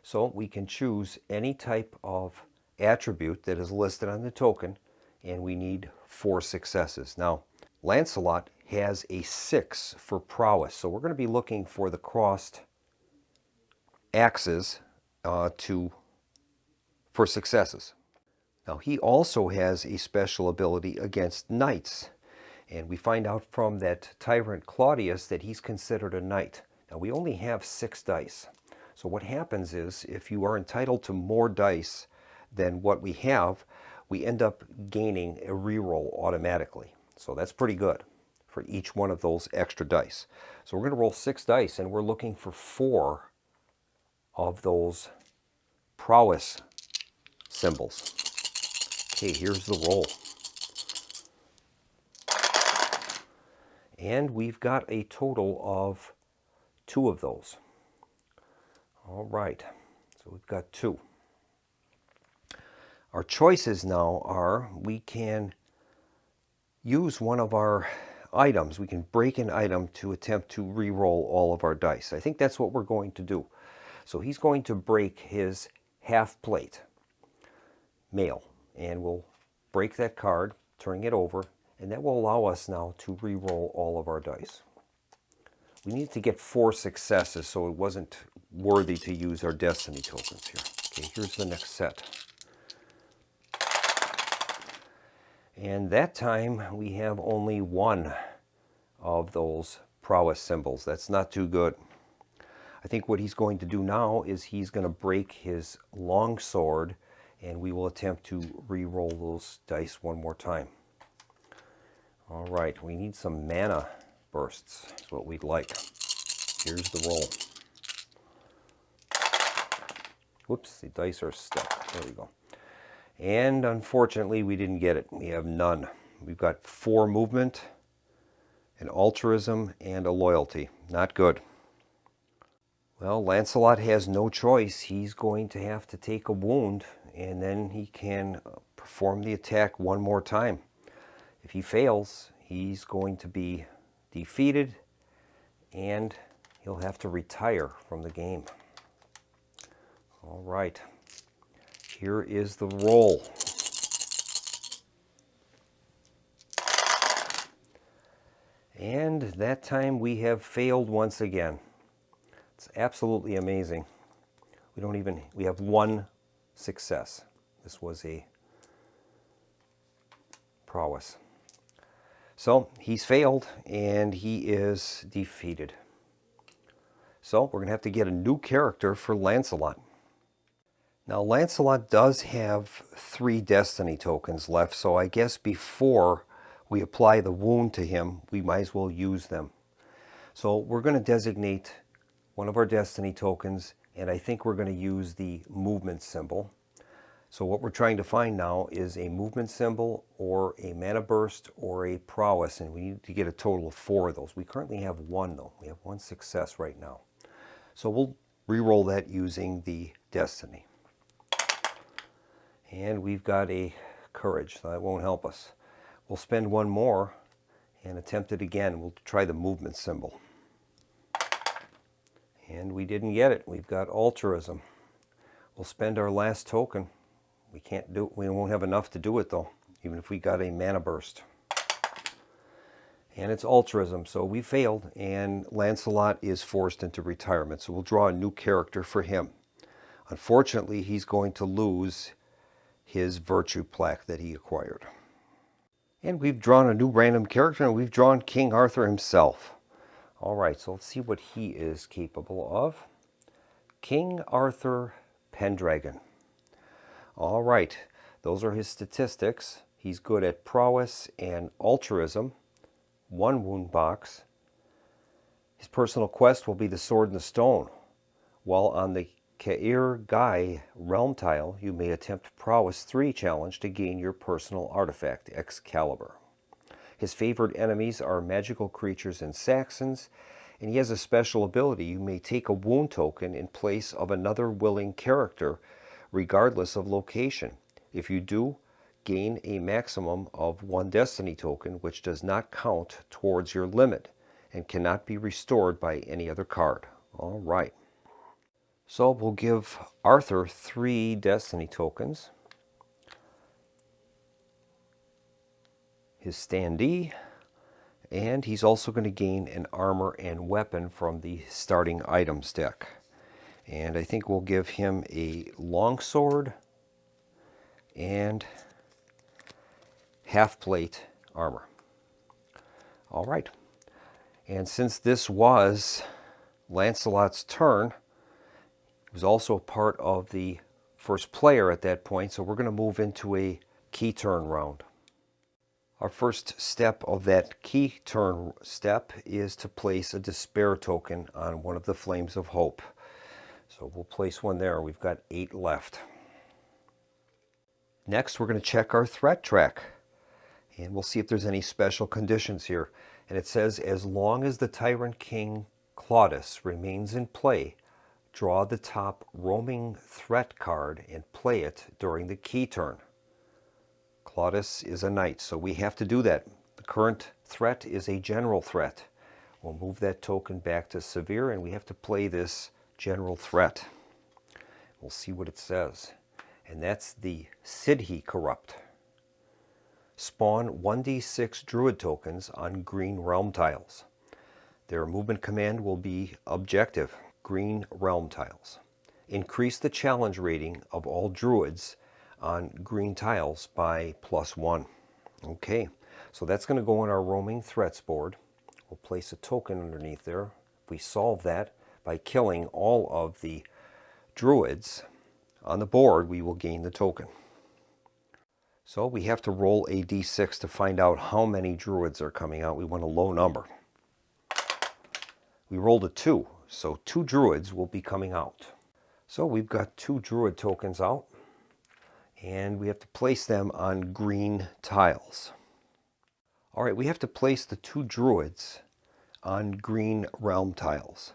So we can choose any type of attribute that is listed on the token, and we need 4 successes. Now, Lancelot has a 6 for prowess, so we're going to be looking for the crossed axes for successes. Now, he also has a special ability against knights, and we find out from that tyrant Claudius that he's considered a knight. Now, we only have 6 dice. So what happens is, if you are entitled to more dice than what we have, we end up gaining a reroll automatically. So that's pretty good for each one of those extra dice. So we're going to roll 6 dice, and we're looking for 4 of those prowess symbols. Okay, here's the roll. And we've got a total of 2 of those. All right, so we've got 2. Our choices now are we can use one of our items. We can break an item to attempt to re-roll all of our dice. I think that's what we're going to do. So he's going to break his half plate mail, and we'll break that card, turning it over, and that will allow us now to re-roll all of our dice. We need to get 4 successes, so it wasn't worthy to use our destiny tokens here. Okay, here's the next set. And that time we have only 1 of those prowess symbols. That's not too good. I think what he's going to do now is he's going to break his long sword, and we will attempt to re-roll those dice one more time. All right, we need some mana bursts. That's what we'd like. Here's the roll. Whoops, the dice are stuck. There we go. And unfortunately, we didn't get it. We have none. We've got 4 movement, an altruism, and a loyalty. Not good. Well, Lancelot has no choice. He's going to have to take a wound, and then he can perform the attack one more time. If he fails, he's going to be defeated, and he'll have to retire from the game. All right. Here is the roll. And that time we have failed once again. It's absolutely amazing. We have 1 success. This was a prowess. So he's failed, and he is defeated. So we're going to have to get a new character for Lancelot. Now, Lancelot does have 3 destiny tokens left, so I guess before we apply the wound to him, we might as well use them. So we're going to designate one of our destiny tokens, and I think we're going to use the movement symbol. So what we're trying to find now is a movement symbol or a mana burst or a prowess, and we need to get a total of 4 of those. We currently have 1 though. We have 1 success right now. So we'll re-roll that using the destiny. And we've got a courage, so that won't help us. We'll spend 1 more and attempt it again. We'll try the movement symbol. And we didn't get it. We've got altruism. We'll spend our last token. We won't have enough to do it though, even if we got a mana burst. And it's altruism, so we failed, and Lancelot is forced into retirement. So we'll draw a new character for him. Unfortunately, he's going to lose his virtue plaque that he acquired. And we've drawn a new random character, and we've drawn King Arthur himself. All right, so let's see what he is capable of. King Arthur Pendragon. All right, those are his statistics. He's good at prowess and altruism. 1 wound box. His personal quest will be the Sword and the Stone. While on the Caer Guy realm tile, you may attempt Prowess 3 challenge to gain your personal artifact, Excalibur. His favored enemies are magical creatures and Saxons, and he has a special ability. You may take a wound token in place of another willing character, regardless of location. If you do, gain a maximum of 1 destiny token, which does not count towards your limit and cannot be restored by any other card. All right. So we'll give Arthur 3 destiny tokens. His standee, and he's also going to gain an armor and weapon from the starting items deck. And I think we'll give him a longsword and half plate armor. All right. And since this was Lancelot's turn, he was also part of the first player at that point, so we're going to move into a key turn round. Our first step of that key turn step is to place a despair token on one of the Flames of Hope. So we'll place one there. We've got 8 left. Next, we're going to check our threat track, and we'll see if there's any special conditions here. And it says, as long as the Tyrant King Claudius remains in play, draw the top roaming threat card and play it during the key turn. Claudius is a knight, so we have to do that. The current threat is a general threat. We'll move that token back to severe, and we have to play this general threat. We'll see what it says. And that's the Sidhe Corrupt. Spawn 1d6 Druid tokens on green realm tiles. Their movement command will be objective, green realm tiles. Increase the challenge rating of all Druids on green tiles by +1. Okay, so that's going to go on our roaming threats board. We'll place a token underneath there. We solve that by killing all of the Druids on the board. We will gain the token. So we have to roll a d6 to find out how many Druids are coming out. We want a low number. We rolled a 2, so 2 Druids will be coming out. So we've got 2 Druid tokens out, and we have to place them on green tiles. All right, we have to place the 2 Druids on green realm tiles.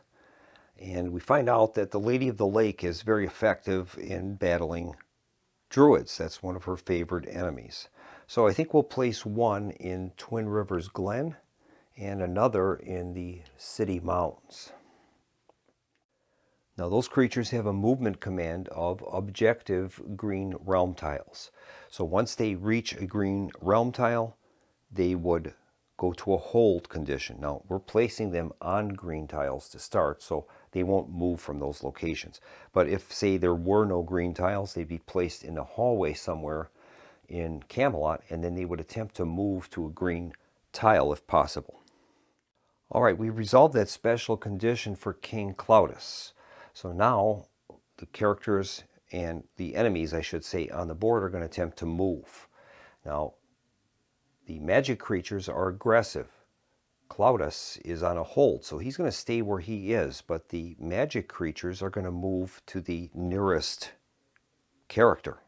And we find out that the Lady of the Lake is very effective in battling Druids. That's one of her favorite enemies. So I think we'll place one in Twin Rivers Glen and another in the City Mountains. Now those creatures have a movement command of objective green realm tiles. So once they reach a green realm tile, they would go to a hold condition. Now we're placing them on green tiles to start, so they won't move from those locations. But if, say, there were no green tiles, they'd be placed in a hallway somewhere in Camelot, and then they would attempt to move to a green tile if possible. All right, we resolved that special condition for King Claudius. So now the characters and the enemies, I should say, on the board are going to attempt to move. Now, the magic creatures are aggressive. Claudius is on a hold, so he's going to stay where he is, but the magic creatures are going to move to the nearest character.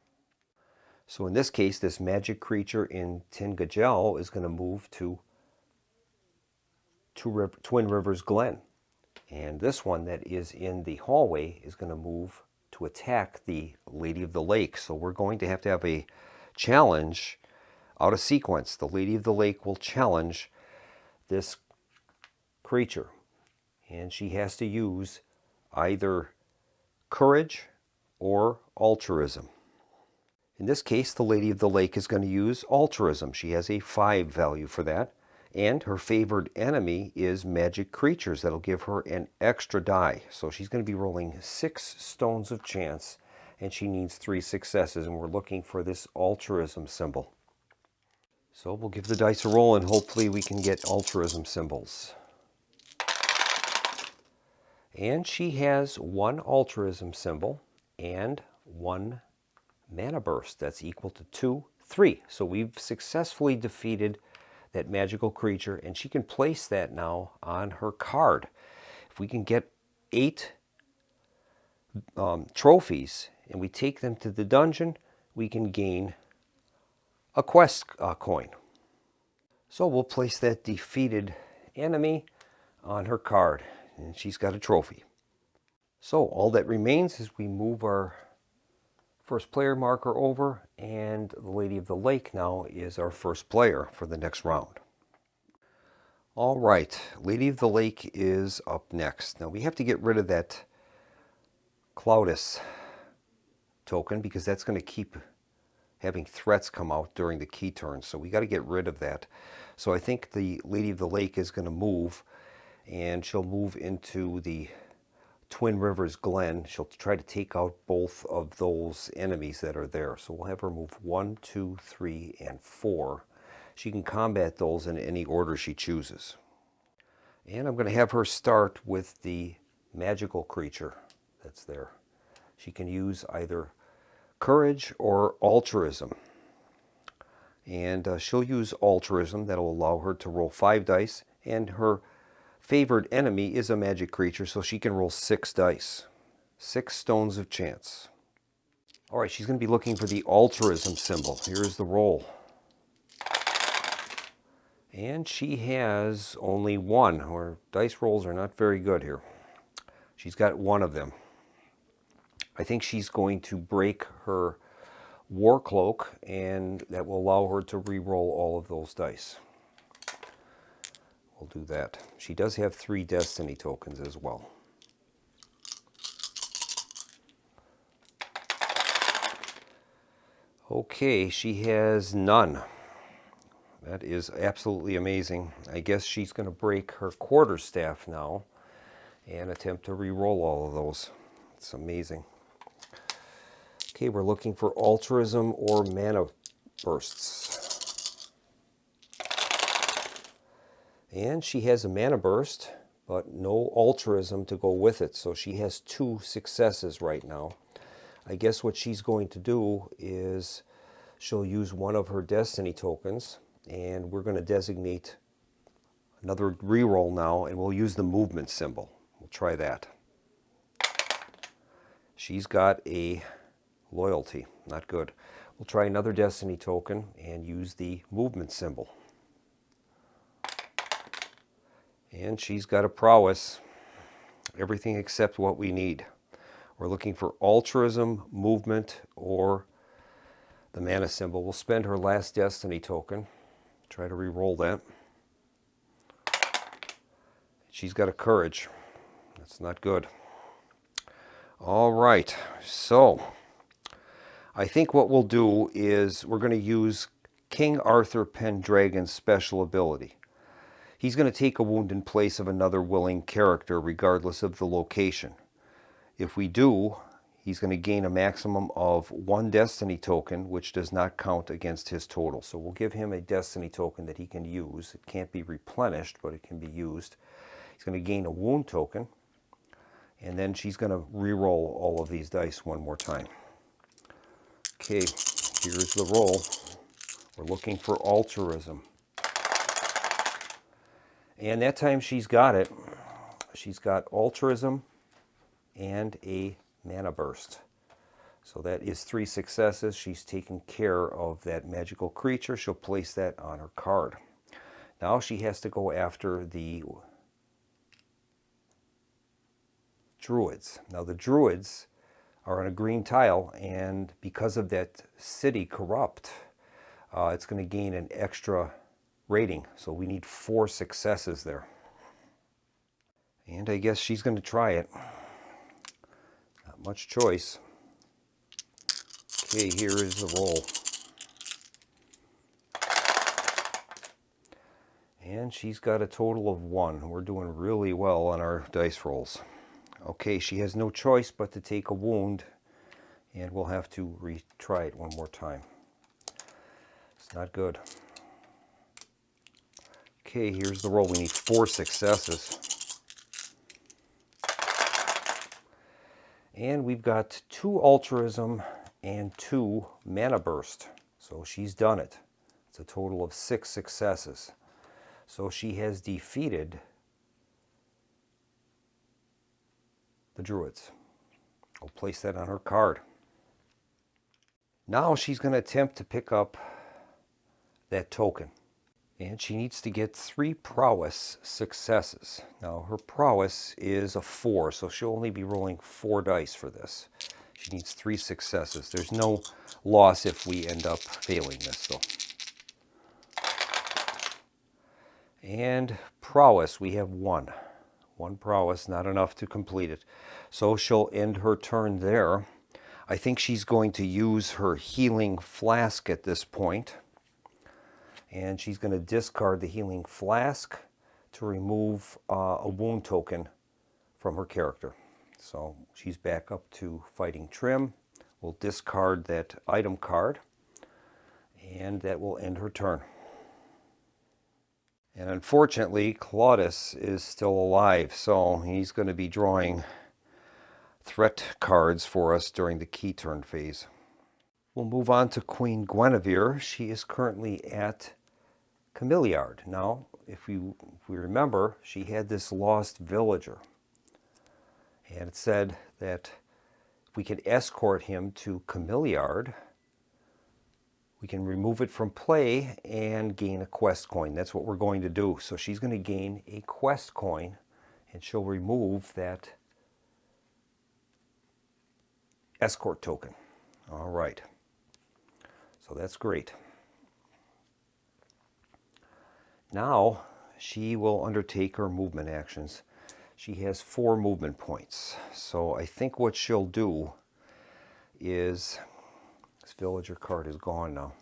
So in this case, this magic creature in Tingajel is going to move to Twin Rivers Glen. And this one that is in the hallway is going to move to attack the Lady of the Lake. So we're going to have a challenge out of sequence. The Lady of the Lake will challenge this creature, and she has to use either courage or altruism. In this case, the Lady of the Lake is going to use altruism. She has a 5 value for that, and her favored enemy is magic creatures. That'll give her an extra die. So she's going to be rolling 6 stones of chance, and she needs 3 successes, and we're looking for this altruism symbol. So we'll give the dice a roll, and hopefully we can get altruism symbols. And she has 1 altruism symbol and 1 mana burst. That's equal to 2, 3. So we've successfully defeated that magical creature, and she can place that now on her card. If we can get 8 trophies and we take them to the dungeon, we can gain a quest coin. So we'll place that defeated enemy on her card, and she's got a trophy. So all that remains is we move our first player marker over, and the Lady of the Lake now is our first player for the next round. All right, Lady of the Lake is up next. Now we have to get rid of that Claudius token because that's going to keep having threats come out during the key turn. So we got to get rid of that. So I think the Lady of the Lake is going to move, and she'll move into the Twin Rivers Glen. She'll try to take out both of those enemies that are there. So we'll have her move 1, 2, 3, and 4. She can combat those in any order she chooses. And I'm going to have her start with the magical creature that's there. She can use either courage or altruism. And she'll use altruism. That'll allow her to roll 5 dice. And her favored enemy is a magic creature, so she can roll 6 dice. 6 stones of chance. All right, she's going to be looking for the altruism symbol. Here's the roll. And she has only 1. Her dice rolls are not very good here. She's got 1 of them. I think she's going to break her war cloak, and that will allow her to re-roll all of those dice. We'll do that. She does have 3 destiny tokens as well. Okay, she has none. That is absolutely amazing. I guess she's going to break her quarterstaff now and attempt to re-roll all of those. It's amazing. Okay, we're looking for altruism or mana bursts. And she has a mana burst, but no altruism to go with it. So she has 2 successes right now. I guess what she's going to do is she'll use one of her destiny tokens, and we're going to designate another reroll now, and we'll use the movement symbol. We'll try that. She's got a loyalty, not good. We'll try another destiny token and use the movement symbol. And she's got a prowess, everything except what we need. We're looking for altruism, movement, or the mana symbol. We'll spend her last destiny token. Try to re-roll that. She's got a courage. That's not good. All right, so I think what we'll do is we're going to use King Arthur Pendragon's special ability. He's going to take a wound in place of another willing character regardless of the location. If we do, he's going to gain a maximum of 1 destiny token, which does not count against his total. So we'll give him a destiny token that he can use. It can't be replenished, but it can be used. He's going to gain a wound token, and then she's going to re-roll all of these dice one more time. Okay, here's the roll. We're looking for altruism. And that time she's got it. She's got altruism and a mana burst. So that is 3 successes. She's taken care of that magical creature. She'll place that on her card. Now she has to go after the druids. Now the druids are on a green tile, and because of that city corrupt, it's going to gain an extra rating. So we need 4 successes there. And I guess she's going to try it. Not much choice. Okay, here is the roll. And she's got a total of 1. We're doing really well on our dice rolls. Okay, she has no choice but to take a wound, and we'll have to retry it one more time. It's not good. Okay, here's the roll. We need 4 successes. And we've got 2 altruism and 2 mana burst. So she's done it. It's a total of 6 successes. So she has defeated the druids. I'll place that on her card. Now she's going to attempt to pick up that token. And she needs to get 3 prowess successes. Now her prowess is a 4, so she'll only be rolling 4 dice for this. She needs 3 successes. There's no loss if we end up failing this, though. And prowess, we have 1. 1 prowess, not enough to complete it. So she'll end her turn there. I think she's going to use her healing flask at this point. And she's going to discard the healing flask to remove a wound token from her character. So she's back up to fighting trim. We'll discard that item card, and that will end her turn. And unfortunately, Claudius is still alive, so he's going to be drawing threat cards for us during the key turn phase. We'll move on to Queen Guinevere. She is currently at Camelot. Now, if we remember, she had this lost villager. And it said that if we could escort him to Camelot, we can remove it from play and gain a quest coin. That's what we're going to do. So she's going to gain a quest coin, and she'll remove that escort token. All right. So that's great. Now she will undertake her movement actions. She has 4 movement points. So I think what she'll do is, this villager card is gone now.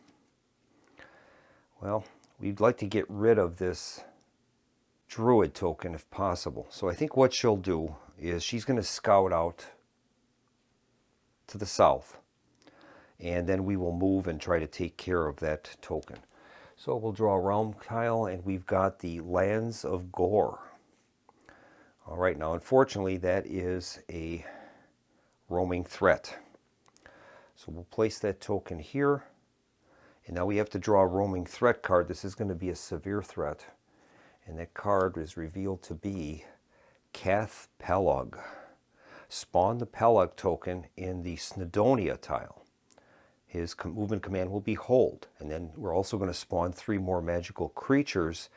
Well, we'd like to get rid of this druid token if possible. So I think what she'll do is she's going to scout out to the south, and then we will move and try to take care of that token. So we'll draw a realm tile, and we've got the Lands of Gore. All right, now unfortunately that is a roaming threat. So we'll place that token here, and now we have to draw a roaming threat card. This is going to be a severe threat, and that card is revealed to be Cath Prologue. Spawn the Prologue token in the Snowdonia tile. His movement command will be hold, and then we're also going to spawn 3 more magical creatures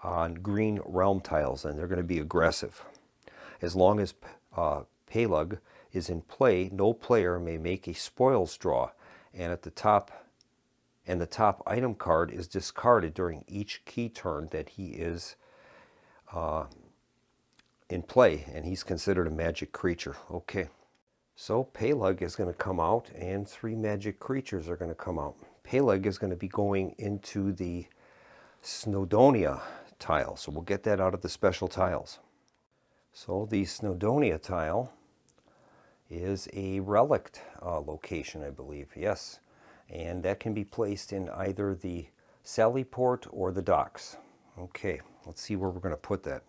on green realm tiles, and they're going to be aggressive. As long as Prologue is in play, no player may make a spoils draw, and the top item card is discarded during each key turn that he is in play, and he's considered a magic creature. Okay, so Prologue is going to come out, and 3 magic creatures are going to come out. Prologue is going to be going into the Snowdonia tile, so we'll get that out of the special tiles. So the Snowdonia tile is a relic location, I believe. Yes, and that can be placed in either the Sallyport or the docks. Okay, let's see where we're going to put that.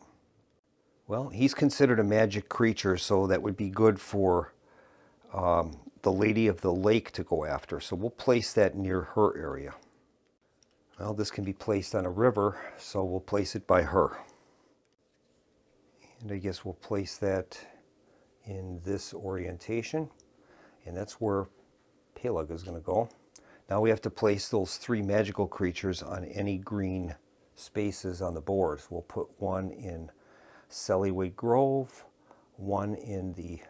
Well, he's considered a magic creature, so that would be good for the Lady of the Lake to go after. So we'll place that near her area. Well, this can be placed on a river, so we'll place it by her. And I guess we'll place that in this orientation, and that's where Prologue is going to go. Now we have to place those 3 magical creatures on any green spaces on the board. So we'll put one in Sellywig Grove, one in the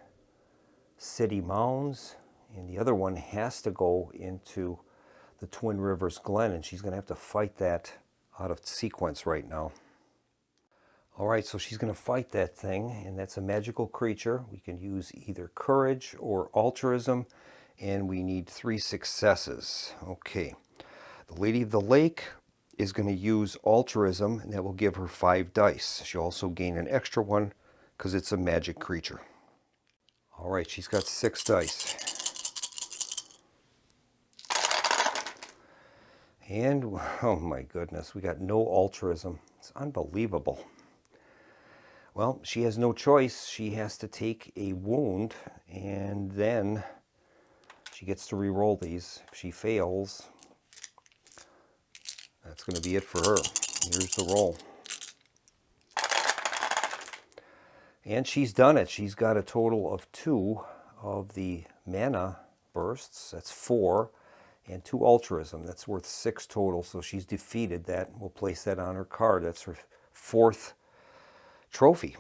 City Mounds, and the other one has to go into the Twin Rivers Glen, and she's going to have to fight that out of sequence right now. All right, so she's going to fight that thing, and that's a magical creature. We can use either courage or altruism, and we need 3 successes. Okay, the Lady of the Lake is going to use altruism, and that will give her 5 dice. She'll also gain an extra one because it's a magic creature. All right, she's got 6 dice. And, oh my goodness, we got no altruism. It's unbelievable. Well, she has no choice. She has to take a wound, and then she gets to re-roll these. If she fails, that's going to be it for her. Here's the roll. And she's done it. She's got a total of 2 of the mana bursts. That's 4. And 2 altruism. That's worth 6 total. So she's defeated that. We'll place that on her card. That's her 4th trophy.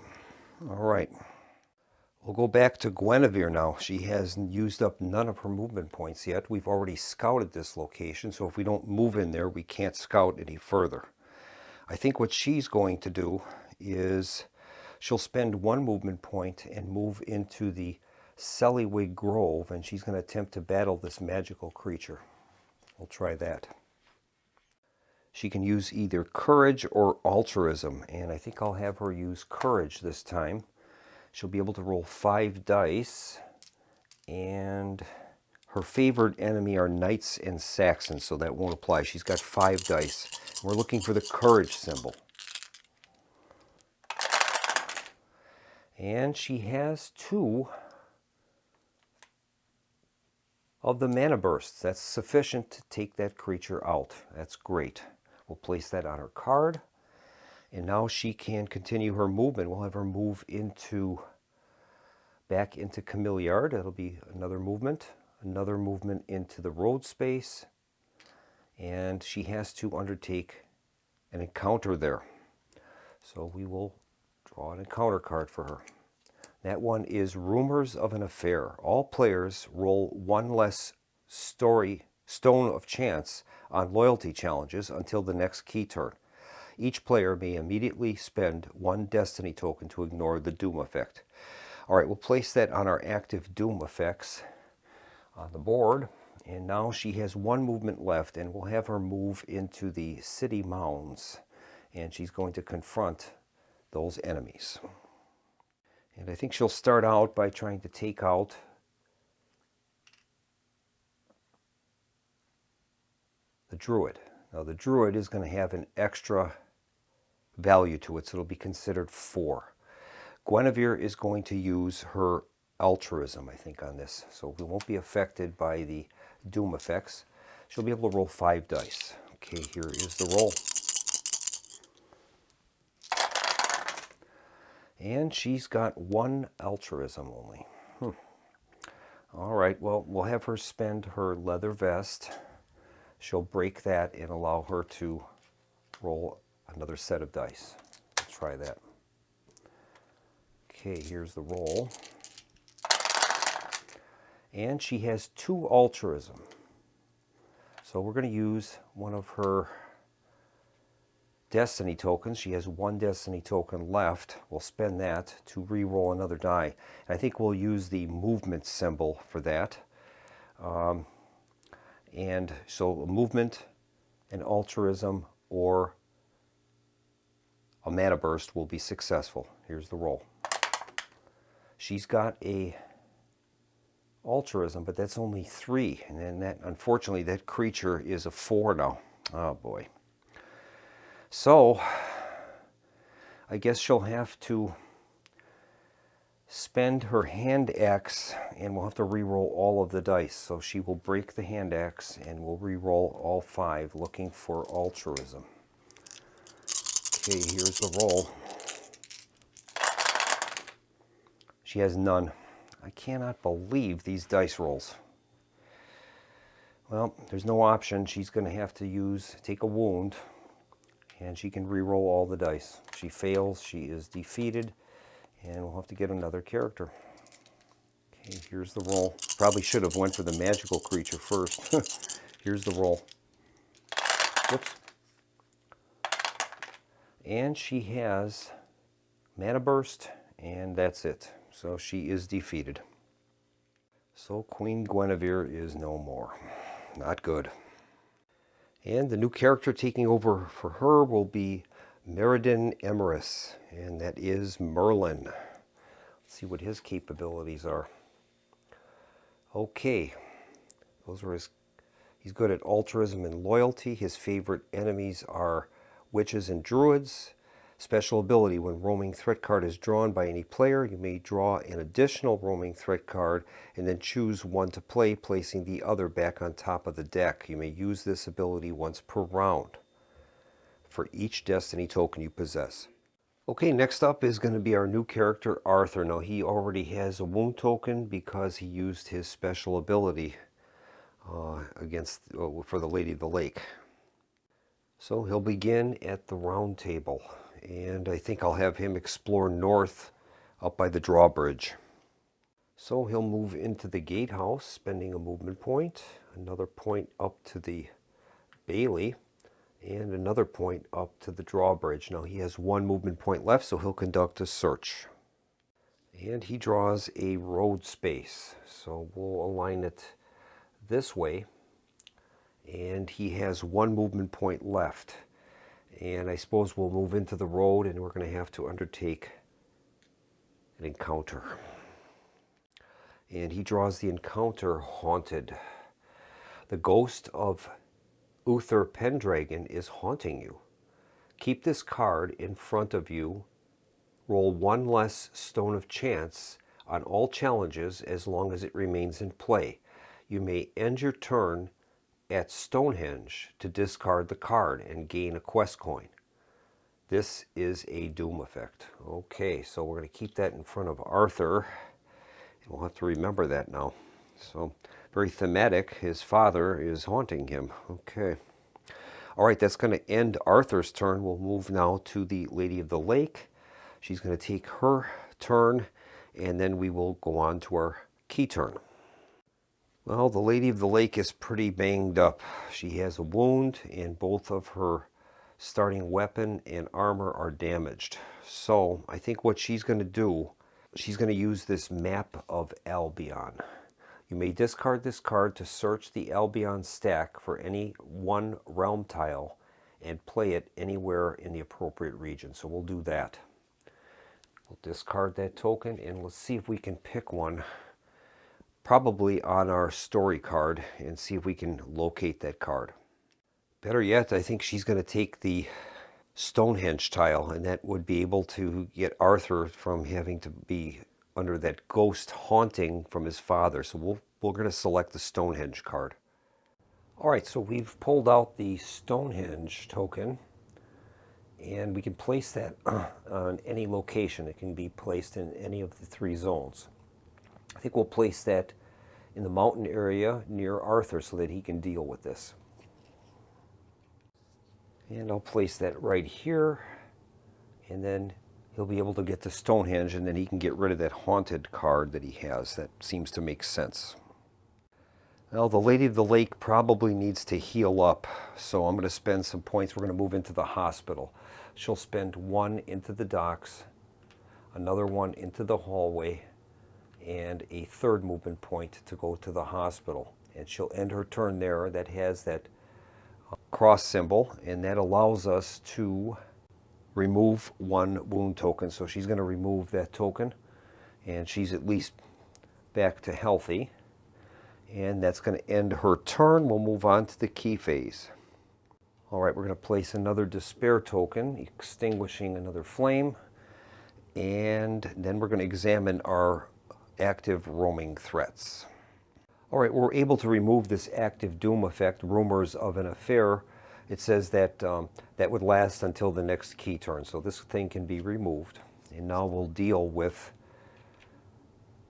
All right. We'll go back to Guinevere now. She has used up none of her movement points yet. We've already scouted this location, so if we don't move in there, we can't scout any further. I think what she's going to do is she'll spend 1 movement point and move into the Sellywig Grove, and she's going to attempt to battle this magical creature. We'll try that. She can use either courage or altruism, and I think I'll have her use courage this time. She'll be able to roll 5 dice, and her favored enemy are knights and Saxons, so that won't apply. She's got 5 dice. We're looking for the courage symbol. And she has 2 of the mana bursts. That's sufficient to take that creature out. That's great. We'll place that on her card. And now she can continue her movement. We'll have her move back into Camelot. That'll be another movement into the road space. And she has to undertake an encounter there. So we will draw an encounter card for her. That one is Rumors of an Affair. All players roll one less stone of chance on loyalty challenges until the next key turn. Each player may immediately spend one destiny token to ignore the doom effect. All right, we'll place that on our active doom effects on the board. And now she has one movement left, and we'll have her move into the city mounds. And she's going to confront those enemies. And I think she'll start out by trying to take out the druid. Now the druid is going to have an extra value to it, so it'll be considered 4. Guinevere is going to use her altruism, I think, on this. So we won't be affected by the doom effects. She'll be able to roll 5 dice. Okay, here is the roll. And she's got 1 altruism only. All right, well, we'll have her spend her leather vest. She'll break that and allow her to roll another set of dice. Let's try that. Okay, here's the roll. And she has 2 altruism. So we're going to use one of her destiny tokens. She has 1 destiny token left. We'll spend that to re-roll another die. And I think we'll use the movement symbol for that. And so a movement, an altruism, or a mana burst will be successful. Here's the roll. She's got a altruism, but that's only 3. And then that, unfortunately, that creature is a 4 now. Oh boy. So I guess she'll have to spend her hand axe, and we'll have to re-roll all of the dice. So she will break the hand axe and we'll re-roll all 5, looking for altruism. Okay, here's the roll. She has none. I cannot believe these dice rolls. Well, there's no option. She's going to have to take a wound, and she can re-roll all the dice. If she fails, she is defeated, and we'll have to get another character. Okay, here's the roll. Probably should have went for the magical creature first. Here's the roll. Whoops. And she has mana burst, and that's it. So she is defeated. So Queen Guinevere is no more. Not good. And the new character taking over for her will be Meriden Emerus, and that is Merlin. Let's see what his capabilities are. Okay, he's good at altruism and loyalty. His favorite enemies are witches and druids. Special ability: when roaming threat card is drawn by any player, you may draw an additional roaming threat card and then choose one to play, placing the other back on top of the deck. You may use this ability once per round for each destiny token you possess. Okay, next up is going to be our new character, Arthur. Now, he already has a wound token because he used his special ability for the Lady of the Lake. So he'll begin at the Roundtable, and I think I'll have him explore north up by the drawbridge. So he'll move into the gatehouse, spending a movement point, another point up to the bailey, and another point up to the drawbridge. Now he has 1 movement point left, so he'll conduct a search. And he draws a road space, so we'll align it this way. And he has 1 movement point left. And I suppose we'll move into the road, and we're going to have to undertake an encounter. And he draws the encounter Haunted. The ghost of Uther Pendragon is haunting you. Keep this card in front of you. Roll 1 less stone of chance on all challenges as long as it remains in play. you may end your turn at Stonehenge to discard the card and gain a quest coin. This is a doom effect. Okay, so we're going to keep that in front of Arthur. We'll have to remember that now. So, very thematic. His father is haunting him. Okay. All right, that's going to end Arthur's turn. We'll move now to the Lady of the Lake. She's going to take her turn, and then we will go on to our key turn. Well, the Lady of the Lake is pretty banged up. She has a wound, and both of her starting weapon and armor are damaged. So I think what she's going to do, she's going to use this map of Albion. You may discard this card to search the Albion stack for any one realm tile and play it anywhere in the appropriate region. So we'll do that. We'll discard that token and let's see if we can pick one, probably on our story card, and see if we can locate that card. Better yet, I think she's going to take the Stonehenge tile, and that would be able to get Arthur from having to be under that ghost haunting from his father. So we're going to select the Stonehenge card. All right, so we've pulled out the Stonehenge token, and we can place that on any location. It can be placed in any of the three zones. I think we'll place that in the mountain area near Arthur so that he can deal with this. And I'll place that right here, and then he'll be able to get to Stonehenge, and then he can get rid of that haunted card that he has. That seems to make sense. Well, the Lady of the Lake probably needs to heal up, so I'm going to spend some points. We're going to move into the hospital. She'll spend one into the docks, another one into the hallway, and a third movement point to go to the hospital. And she'll end her turn there. That has that cross symbol, and that allows us to remove one wound token. So she's going to remove that token, and she's at least back to healthy. And that's going to end her turn. We'll move on to the key phase. All right, we're going to place another despair token, extinguishing another flame. And then we're going to examine our active roaming threats. All right, we're able to remove this active doom effect, rumors of an affair. It says that that would last until the next key turn. So this thing can be removed. And now we'll deal with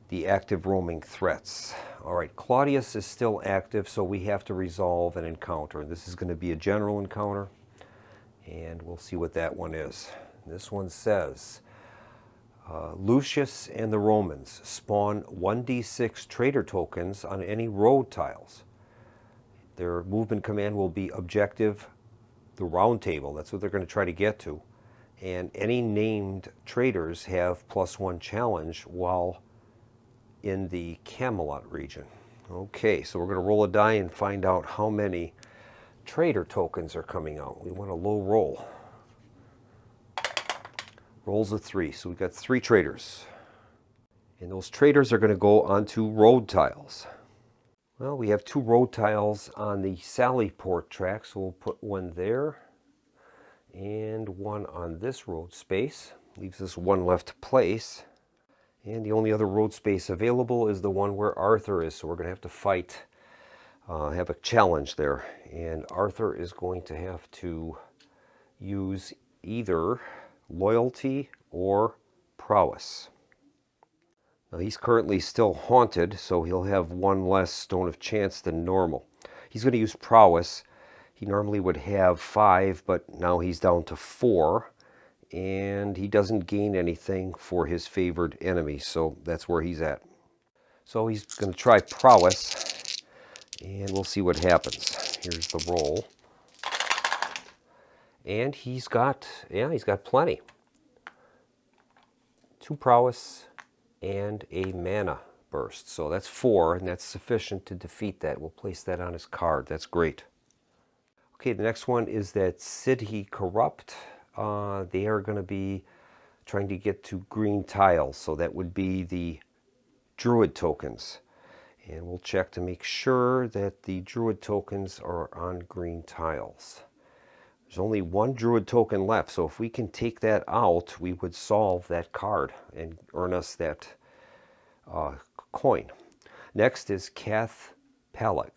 the active roaming threats. All right, Claudius is still active, so we have to resolve an encounter. This is going to be a general encounter, and we'll see what that one is. This one says, Lucius and the Romans spawn 1d6 traitor tokens on any road tiles. Their movement command will be objective, the Roundtable. That's what they're going to try to get to. And any named traitors have +1 challenge while in the Camelot region. Okay, so we're going to roll a die and find out how many traitor tokens are coming out. We want a low roll. Rolls of 3, so we've got 3 traitors. And those traitors are going to go onto road tiles. Well, we have 2 road tiles on the Sallyport track, so we'll put one there and one on this road space. Leaves us one left to place. And the only other road space available is the one where Arthur is, so we're going to have to fight, have a challenge there. And Arthur is going to have to use either loyalty or prowess. Now he's currently still haunted, so he'll have one less stone of chance than normal. He's going to use prowess. He normally would have 5, but now he's down to 4. And he doesn't gain anything for his favored enemy, so that's where he's at. So he's going to try prowess, and we'll see what happens. Here's the roll. And he's got plenty. 2 prowess and a mana burst. So that's 4, and that's sufficient to defeat that. We'll place that on his card. That's great. Okay, the next one is that City Corrupt. They are going to be trying to get to green tiles, so that would be the Druid tokens. And we'll check to make sure that the Druid tokens are on green tiles. There's only 1 Druid token left, so if we can take that out, we would solve that card and earn us that coin. Next is Cath Prologue.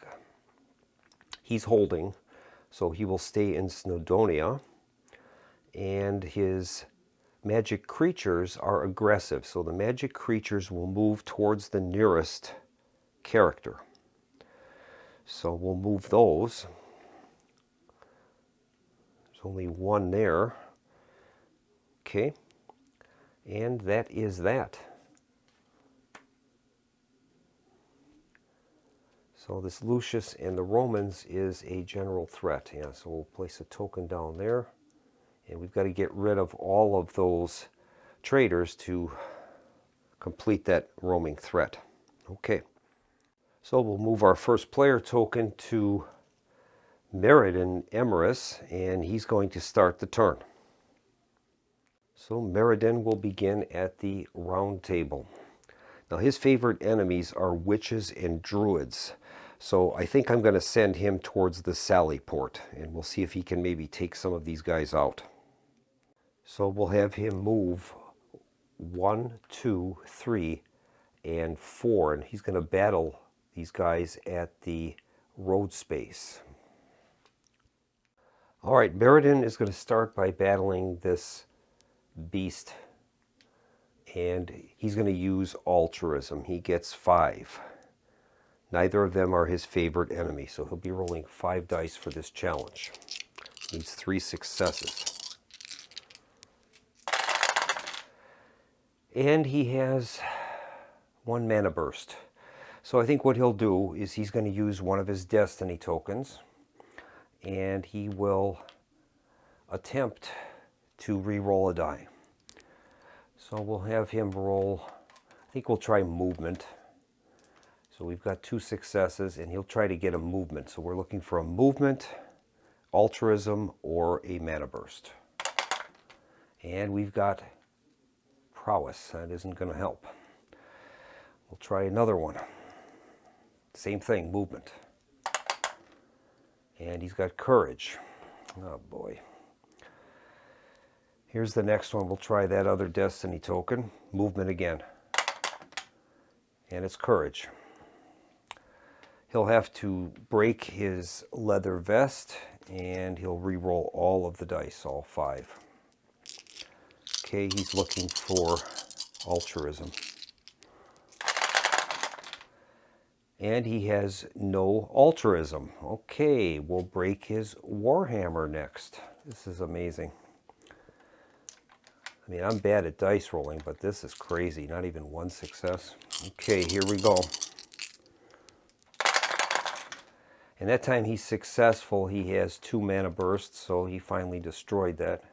He's holding, so he will stay in Snowdonia, and his magic creatures are aggressive, so the magic creatures will move towards the nearest character. So we'll move those. There's only one there. Okay, and that is that. So this Lucius and the Romans is a general threat. Yeah, so we'll place a token down there. And we've got to get rid of all of those traders to complete that roaming threat. Okay. So we'll move our first player token to Meriden Emerus, and he's going to start the turn. So Meriden will begin at the round table. Now his favorite enemies are witches and druids. So I think I'm going to send him towards the Sally Port, and we'll see if he can maybe take some of these guys out. So we'll have him move 1, 2, 3, and 4, and he's going to battle these guys at the road space. All right, Meriden is going to start by battling this beast, and he's going to use altruism. He gets 5. Neither of them are his favorite enemy, so he'll be rolling 5 dice for this challenge. Needs 3 successes. And he has 1 mana burst. So I think what he'll do is he's going to use one of his destiny tokens, and he will attempt to re-roll a die. So we'll have him roll, I think we'll try movement. So we've got 2 successes, and he'll try to get a movement. So we're looking for a movement, altruism, or a mana burst. And we've got prowess. That isn't going to help. We'll try another one. Same thing, movement. And he's got courage. Oh boy. Here's the next one. We'll try that other destiny token. Movement again. And it's courage. He'll have to break his leather vest, and he'll re-roll all of the dice, all 5. Okay, he's looking for altruism. And he has no altruism. Okay, we'll break his Warhammer next. This is amazing. I mean, I'm bad at dice rolling, but this is crazy. Not even 1 success. Okay, here we go. And that time he's successful. He has 2 mana bursts, so he finally destroyed that.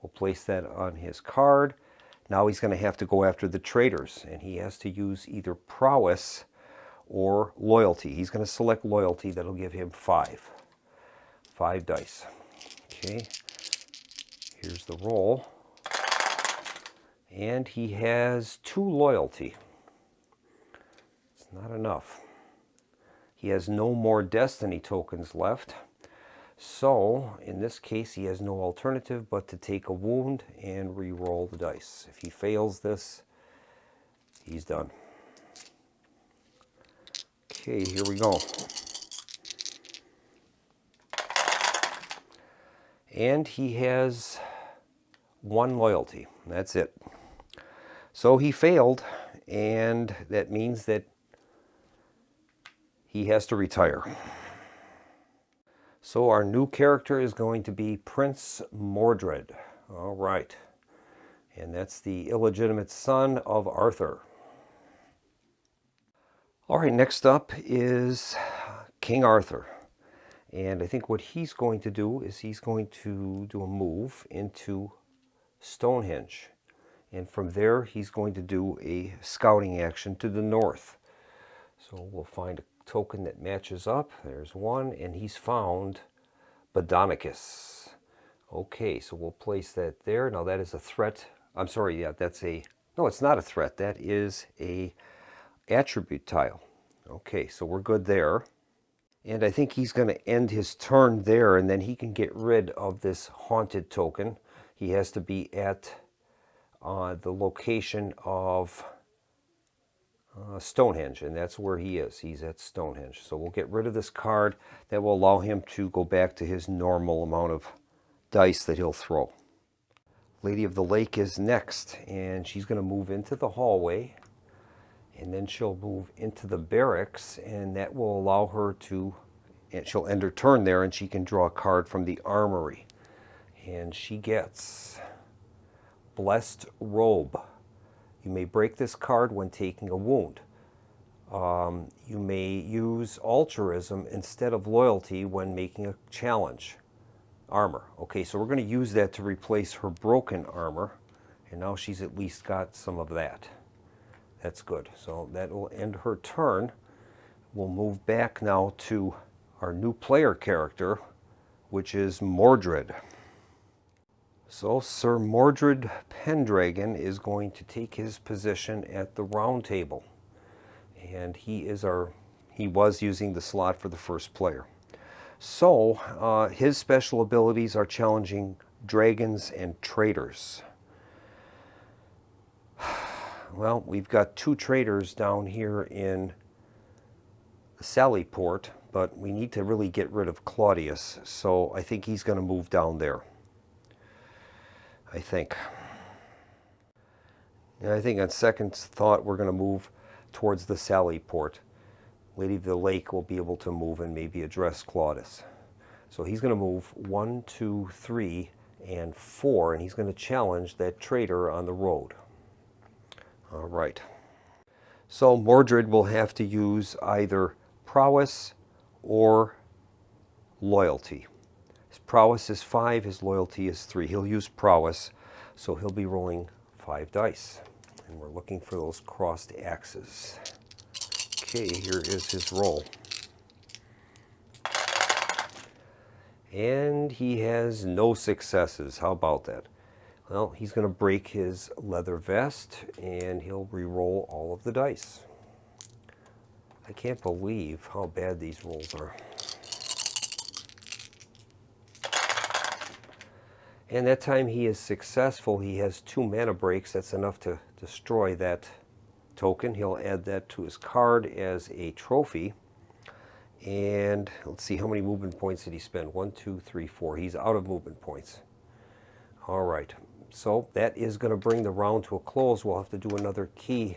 We'll place that on his card. Now he's going to have to go after the traders, and he has to use either prowess or loyalty. He's going to select loyalty. That'll give him 5. 5 dice. Okay, here's the roll. And he has 2 loyalty. It's not enough. He has no more destiny tokens left. So, in this case, he has no alternative but to take a wound and re-roll the dice. If he fails this, he's done. Okay, here we go. And he has 1 loyalty. That's it. So he failed, and that means that he has to retire. So our new character is going to be Prince Mordred. All right. And that's the illegitimate son of Arthur. All right, next up is King Arthur. And I think what he's going to do is he's going to do a move into Stonehenge. And from there, he's going to do a scouting action to the north. So we'll find a token that matches up. There's one, and he's found Badonicus. Okay, so we'll place that there. Now that is a threat. I'm sorry, yeah, no, it's not a threat. That is a attribute tile. Okay, so we're good there. And I think he's going to end his turn there, and then he can get rid of this haunted token. He has to be at the location of, Stonehenge, and that's where he is. He's at Stonehenge. So we'll get rid of this card. That will allow him to go back to his normal amount of dice that he'll throw. Lady of the Lake is next, and she's going to move into the hallway, and then she'll move into the barracks, and that will allow her to, and she'll end her turn there, and she can draw a card from the armory. And she gets Blessed Robe. You may break this card when taking a wound. You may use altruism instead of loyalty when making a challenge. Armor. Okay, so we're going to use that to replace her broken armor. And now she's at least got some of that. That's good. So that will end her turn. We'll move back now to our new player character, which is Mordred. So Sir Mordred Pendragon is going to take his position at the round table. And he was using the slot for the first player. So his special abilities are challenging dragons and traitors. Well, we've got 2 traitors down here in Sallyport, but we need to really get rid of Claudius. So I think he's going to move down there. I think on second thought, we're going to move towards the Sallyport. Lady of the Lake will be able to move and maybe address Claudius. So he's going to move 1, 2, 3, and 4, and he's going to challenge that traitor on the road. All right. So Mordred will have to use either prowess or loyalty. His prowess is 5, his loyalty is 3. He'll use prowess, so he'll be rolling 5 dice. And we're looking for those crossed axes. Okay, here is his roll. And he has no successes. How about that? Well, he's going to break his leather vest, and he'll re-roll all of the dice. I can't believe how bad these rolls are. And that time he is successful. He has 2 mana breaks. That's enough to destroy that token. He'll add that to his card as a trophy. And let's see, how many movement points did he spend? 1, 2, 3, 4. He's out of movement points. All right. So that is going to bring the round to a close. We'll have to do another key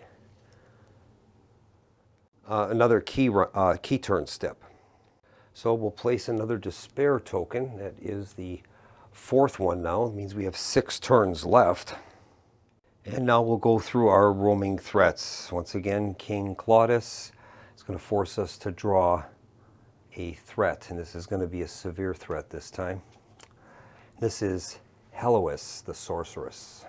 turn step. So we'll place another despair token. That is the 4th one now. It means we have 6 turns left. And now we'll go through our roaming threats. Once again, King Claudius is going to force us to draw a threat, and this is going to be a severe threat this time. This is Helois, the sorceress.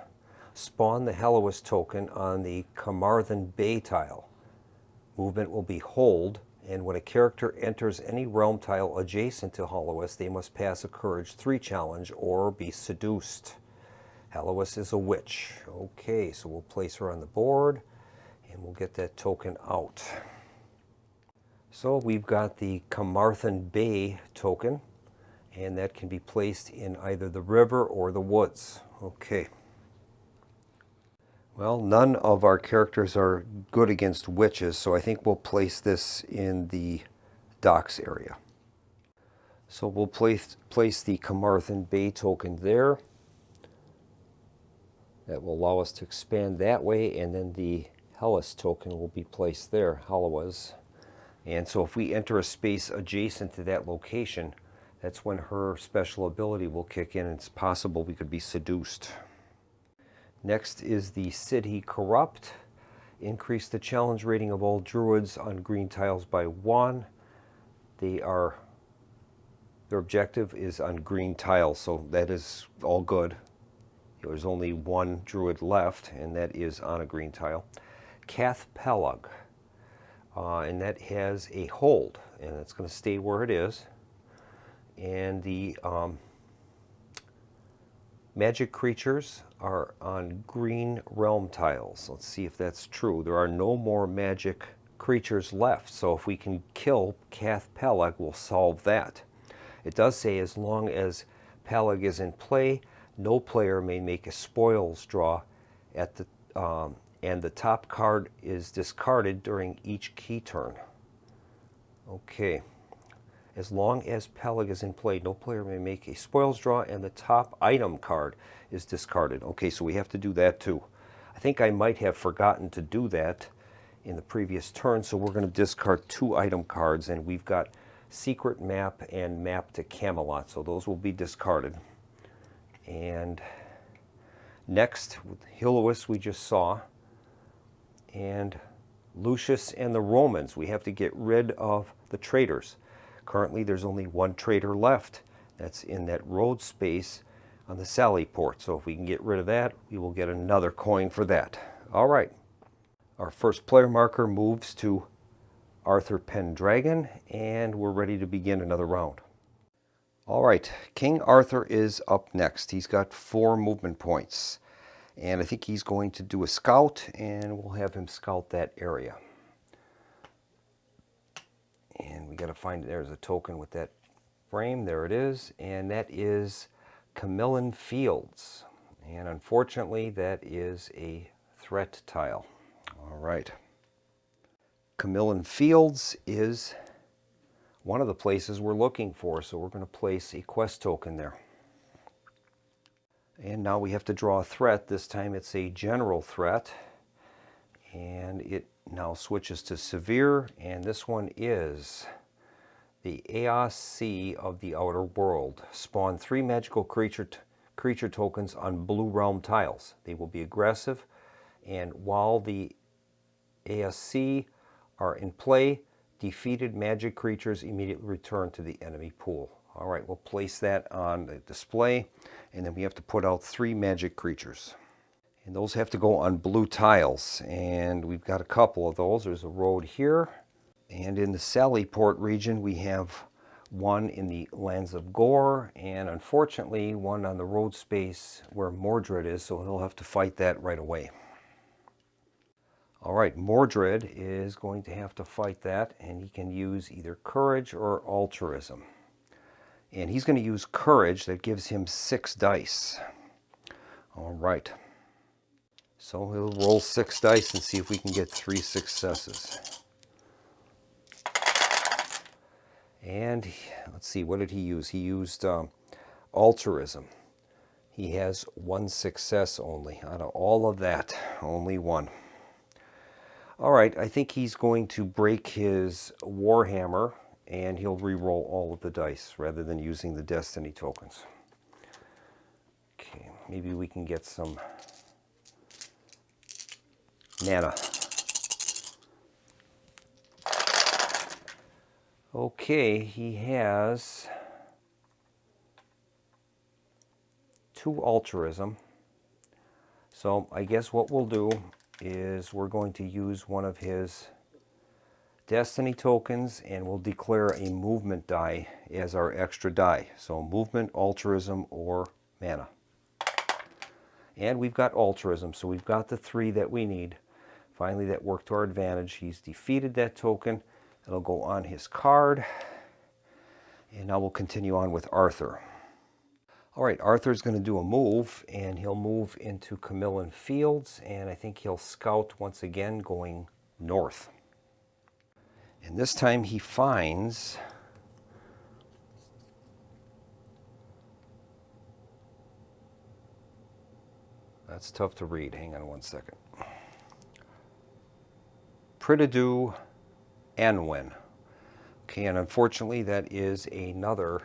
Spawn the Helois token on the Carmarthen Bay tile. Movement will be hold, and when a character enters any realm tile adjacent to Helois, they must pass a Courage 3 challenge or be seduced. Helois is a witch. Okay, so we'll place her on the board, and we'll get that token out. So we've got the Carmarthen Bay token, and that can be placed in either the river or the woods. Okay. Well, none of our characters are good against witches, so I think we'll place this in the docks area. So we'll place the Carmarthen Bay token there. That will allow us to expand that way, and then the Helois token will be placed there, Helois. And so if we enter a space adjacent to that location, that's when her special ability will kick in, and it's possible we could be seduced. Next is the City Corrupt. Increase the challenge rating of all druids on green tiles by 1. Their objective is on green tiles, so that is all good. There's only 1 druid left, and that is on a green tile. Cath Pelag, and that has a hold, and it's going to stay where it is. And the magic creatures are on green realm tiles. Let's see if that's true. There are no more magic creatures left, so if we can kill Cath Pelag, we'll solve that. It does say as long as Pelag is in play, no player may make a spoils draw at the and the top card is discarded during each key turn. Okay. As long as Peleg is in play, no player may make a spoils draw, and the top item card is discarded. Okay, so we have to do that too. I think I might have forgotten to do that in the previous turn, so we're going to discard 2 item cards, and we've got Secret Map and Map to Camelot, so those will be discarded. And next, with Hilois we just saw, and Lucius and the Romans. We have to get rid of the traitors. Currently, there's only 1 traitor left. That's in that road space on the Sally port. So if we can get rid of that, we will get another coin for that. All right. Our first player marker moves to Arthur Pendragon, and we're ready to begin another round. All right. King Arthur is up next. He's got 4 movement points. And I think he's going to do a scout, and we'll have him scout that area. And we got to find, there's a token with that frame. There it is. And that is Camillan Fields. And unfortunately, that is a threat tile. All right. Camillan Fields is one of the places we're looking for. So we're going to place a quest token there. And now we have to draw a threat. This time it's a general threat. And it now switches to severe, and this one is the AOC of the Outer World. Spawn 3 magical creature tokens on blue realm tiles. They will be aggressive, and while the AOC are in play, defeated magic creatures immediately return to the enemy pool. All right, we'll place that on the display, and then we have to put out 3 magic creatures. And those have to go on blue tiles, and we've got a couple of those. There's a road here, and in the Sallyport region we have 1 in the lands of Gore, and unfortunately 1 on the road space where Mordred is, so he'll have to fight that right away. All right, Mordred is going to have to fight that, and he can use either courage or altruism. And he's going to use courage. That gives him 6 dice. All right. So he'll roll 6 dice and see if we can get 3 successes. And let's see, what did he use? He used altruism. He has 1 success only. Out of all of that, only 1. All right, I think he's going to break his Warhammer, and he'll re-roll all of the dice rather than using the destiny tokens. Okay, maybe we can get some mana. Okay, he has 2 altruism. So I guess what we'll do is we're going to use one of his destiny tokens, and we'll declare a movement die as our extra die. So movement, altruism, or mana. And we've got altruism, so we've got the 3 that we need. Finally, that worked to our advantage. He's defeated that token. It'll go on his card. And now we'll continue on with Arthur. All right, Arthur's going to do a move, and he'll move into Camillan Fields, and I think he'll scout once again going north. And this time he finds that's tough to read. Hang on 1 second. Prididu Anwen. Okay, and unfortunately that is another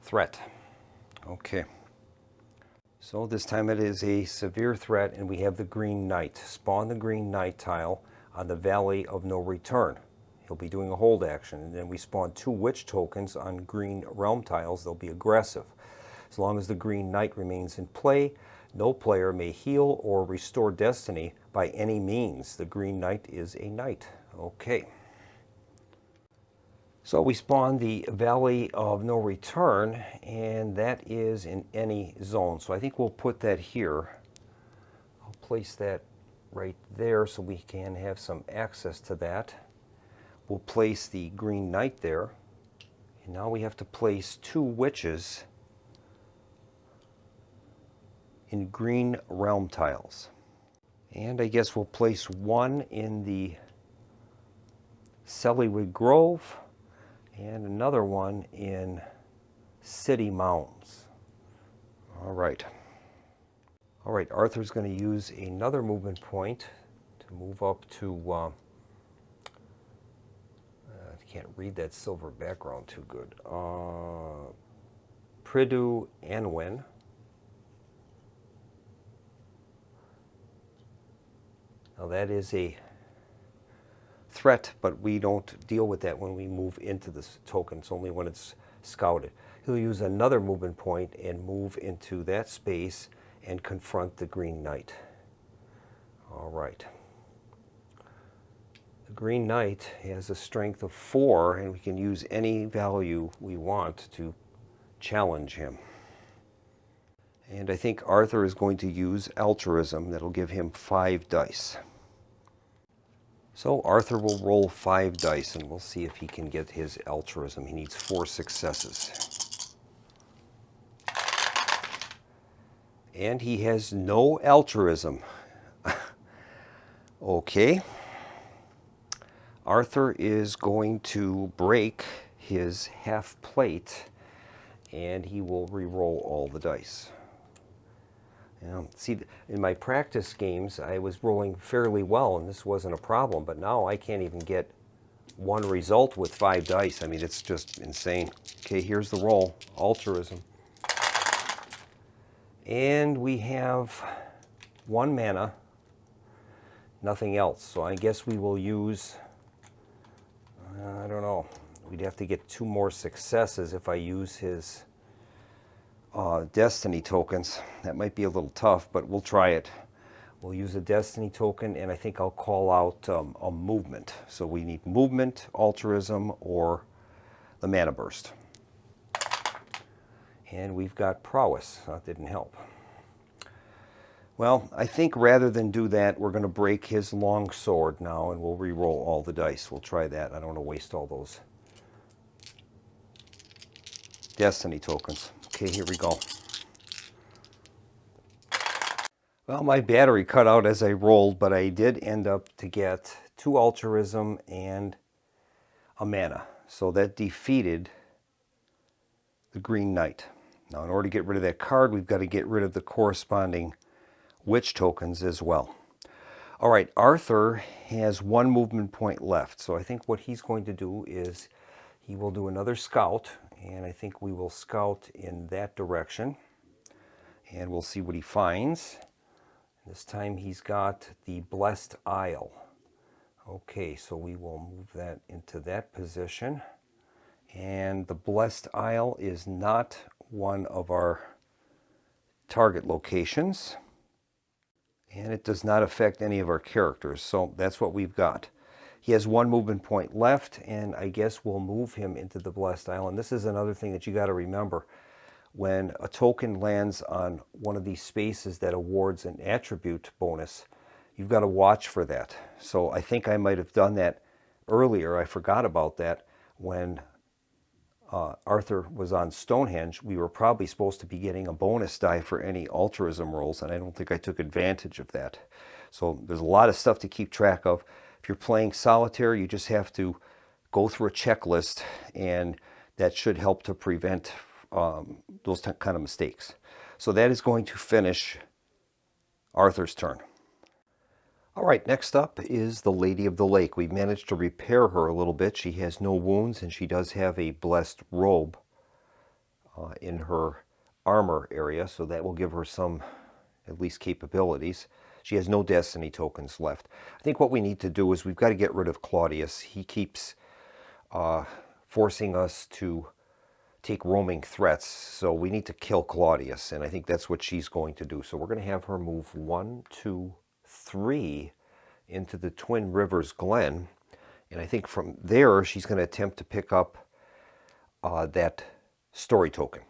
threat. Okay. So this time it is a severe threat, and we have the Green Knight. Spawn the Green Knight tile on the Valley of No Return. He'll be doing a hold action, and then we spawn 2 Witch tokens on green realm tiles. They'll be aggressive. As long as the Green Knight remains in play, no player may heal or restore destiny by any means. The Green Knight is a knight. Okay. So we spawn the Valley of No Return, and that is in any zone. So I think we'll put that here. I'll place that right there so we can have some access to that. We'll place the Green Knight there. And now we have to place 2 witches in green realm tiles. And I guess we'll place one in the Sellywood Grove and another one in City Mounds. All right. All right, Arthur's going to use another movement point to move up to, I can't read that silver background too good, Pridu Anwen. Now that is a threat, but we don't deal with that when we move into this token. It's only when it's scouted. He'll use another movement point and move into that space and confront the Green Knight. All right. The Green Knight has a strength of 4, and we can use any value we want to challenge him. And I think Arthur is going to use altruism. That'll give him 5 dice. So Arthur will roll 5 dice, and we'll see if he can get his altruism. He needs 4 successes. And he has no altruism. Okay. Arthur is going to break his half plate, and he will re-roll all the dice. See, in my practice games, I was rolling fairly well, and this wasn't a problem, but now I can't even get one result with 5 dice. I mean, it's just insane. Okay, here's the roll. Altruism. And we have 1 mana, nothing else. So I guess we will use, I don't know, we'd have to get 2 more successes if I use his destiny tokens. That might be a little tough, but we'll try it. We'll use a destiny token, and I think I'll call out a movement. So we need movement, altruism, or the mana burst. And we've got prowess. That didn't help. Well, I think rather than do that, we're going to break his long sword now, and we'll re-roll all the dice. We'll try that. I don't want to waste all those destiny tokens. Okay, here we go. Well, my battery cut out as I rolled, but I did end up to get 2 altruism and a mana. So that defeated the Green Knight. Now, in order to get rid of that card, we've got to get rid of the corresponding witch tokens as well. All right, Arthur has 1 movement point left. So I think what he's going to do is he will do another scout, and I think we will scout in that direction, and we'll see what he finds. This time he's got the Blessed Isle. Okay, so we will move that into that position. And the Blessed Isle is not one of our target locations, and it does not affect any of our characters. So that's what we've got. He has 1 movement point left, and I guess we'll move him into the Blessed Isle. And this is another thing that you got to remember. When a token lands on one of these spaces that awards an attribute bonus, you've got to watch for that. So I think I might have done that earlier. I forgot about that when Arthur was on Stonehenge. We were probably supposed to be getting a bonus die for any altruism rolls, and I don't think I took advantage of that. So there's a lot of stuff to keep track of. If you're playing solitaire, you just have to go through a checklist, and that should help to prevent those kind of mistakes. So that is going to finish Arthur's turn. All right, next up is the Lady of the Lake. We've managed to repair her a little bit. She has no wounds, and she does have a blessed robe in her armor area, so that will give her some, at least, capabilities. She has no destiny tokens left. I think what we need to do is we've got to get rid of Claudius. He keeps forcing us to take roaming threats, so we need to kill Claudius, and I think that's what she's going to do. So we're going to have her move 1, 2, 3 into the Twin Rivers Glen, and I think from there she's going to attempt to pick up that story token.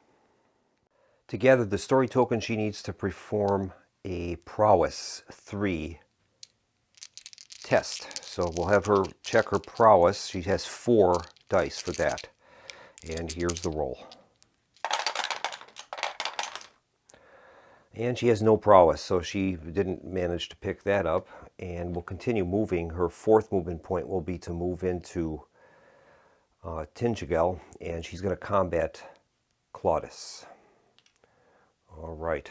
To gather the story token, she needs to perform a prowess 3 test. So we'll have her check her prowess. She has 4 dice for that. And here's the roll. And she has no prowess, so she didn't manage to pick that up. And we'll continue moving. Her fourth movement point will be to move into Tintagel, and she's going to combat Claudius. All right.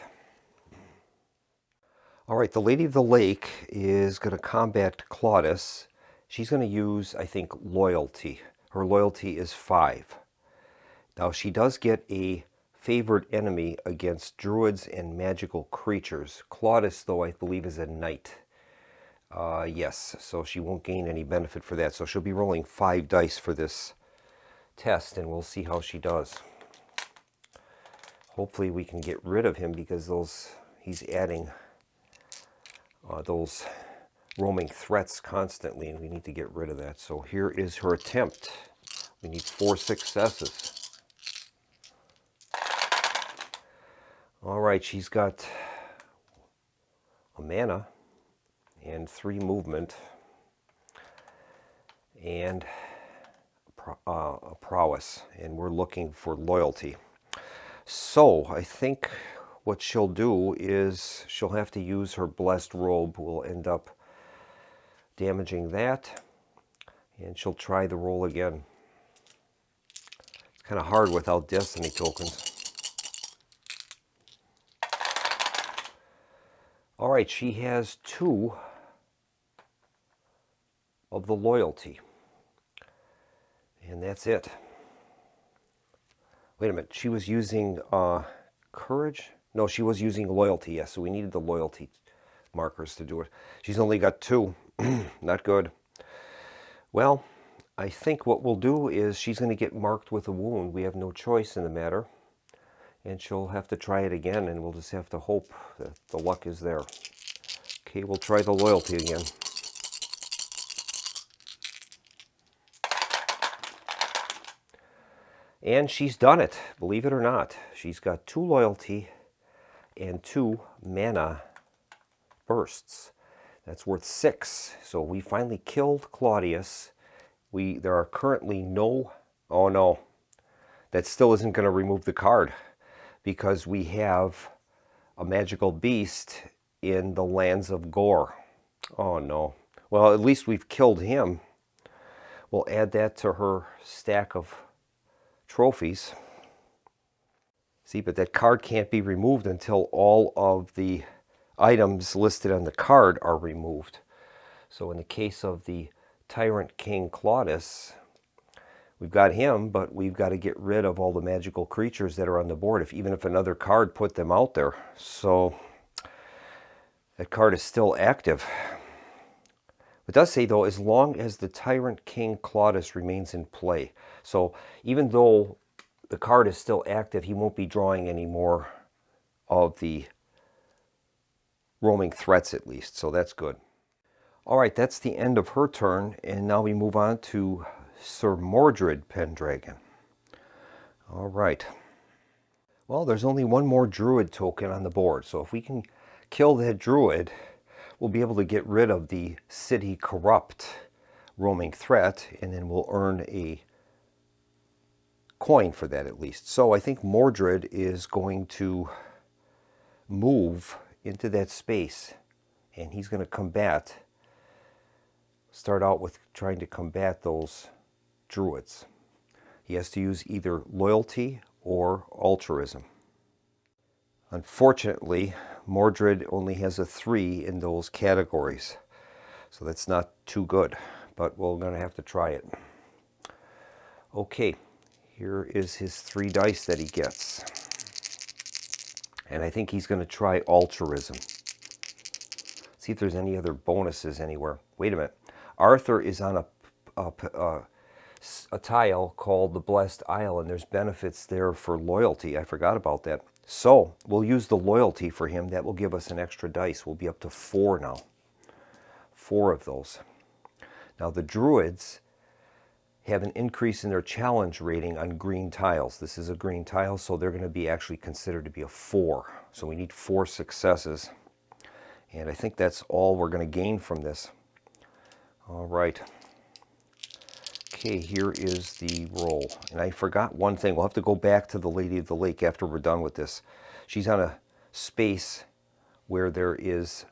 All right, the Lady of the Lake is going to combat Claudius. She's going to use, I think, loyalty. Her loyalty is 5. Now, she does get a favored enemy against druids and magical creatures. Claudius, though, I believe is a knight. Yes, so she won't gain any benefit for that. So she'll be rolling 5 dice for this test, and we'll see how she does. Hopefully we can get rid of him, because he's adding those roaming threats constantly, and we need to get rid of that. So here is her attempt. We need 4 successes. All right, she's got a mana and 3 movement and a prowess, and we're looking for loyalty. So I think what she'll do is she'll have to use her blessed robe. We'll end up damaging that, and she'll try the roll again. It's kind of hard without destiny tokens. All right, she has 2 of the loyalty, and that's it. Wait a minute, she was using courage? No, she was using loyalty, yes, so we needed the loyalty markers to do it. She's only got 2. Not good. Well, I think what we'll do is she's going to get marked with a wound. We have no choice in the matter. And she'll have to try it again, and we'll just have to hope that the luck is there. Okay, we'll try the loyalty again. And she's done it, believe it or not. She's got 2 loyalty and 2 mana bursts. That's worth 6. So we finally killed Claudius. There are currently no... Oh no, that still isn't going to remove the card, because we have a magical beast in the lands of Gore. Oh no. Well, at least we've killed him. We'll add that to her stack of trophies. See, but that card can't be removed until all of the items listed on the card are removed. So in the case of the Tyrant King Claudius, we've got him, but we've got to get rid of all the magical creatures that are on the board, even if another card put them out there. So that card is still active. It does say, though, as long as the Tyrant King Claudius remains in play. So even though the card is still active, he won't be drawing any more of the roaming threats, at least. So that's good. All right, that's the end of her turn, and now we move on to Sir Mordred Pendragon. All right. Well, there's only one more druid token on the board, so if we can kill that druid, we'll be able to get rid of the City Corrupt roaming threat, and then we'll earn a coin for that at least. So I think Mordred is going to move into that space, and he's going to start out with trying to combat those druids. He has to use either loyalty or altruism. Unfortunately, Mordred only has a 3 in those categories, so that's not too good, but we're going to have to try it. Okay, here is his 3 dice that he gets, and I think he's going to try altruism. See if there's any other bonuses anywhere. Wait a minute. Arthur is on a tile called the Blessed Isle, and there's benefits there for loyalty. I forgot about that. So we'll use the loyalty for him. That will give us an extra dice. We'll be up to 4 now. 4 of those. Now the druids have an increase in their challenge rating on green tiles. This is a green tile, so they're going to be actually considered to be a 4. So we need 4 successes. And I think that's all we're going to gain from this. All right. Okay, here is the roll. And I forgot one thing. We'll have to go back to the Lady of the Lake after we're done with this. She's on a space where there is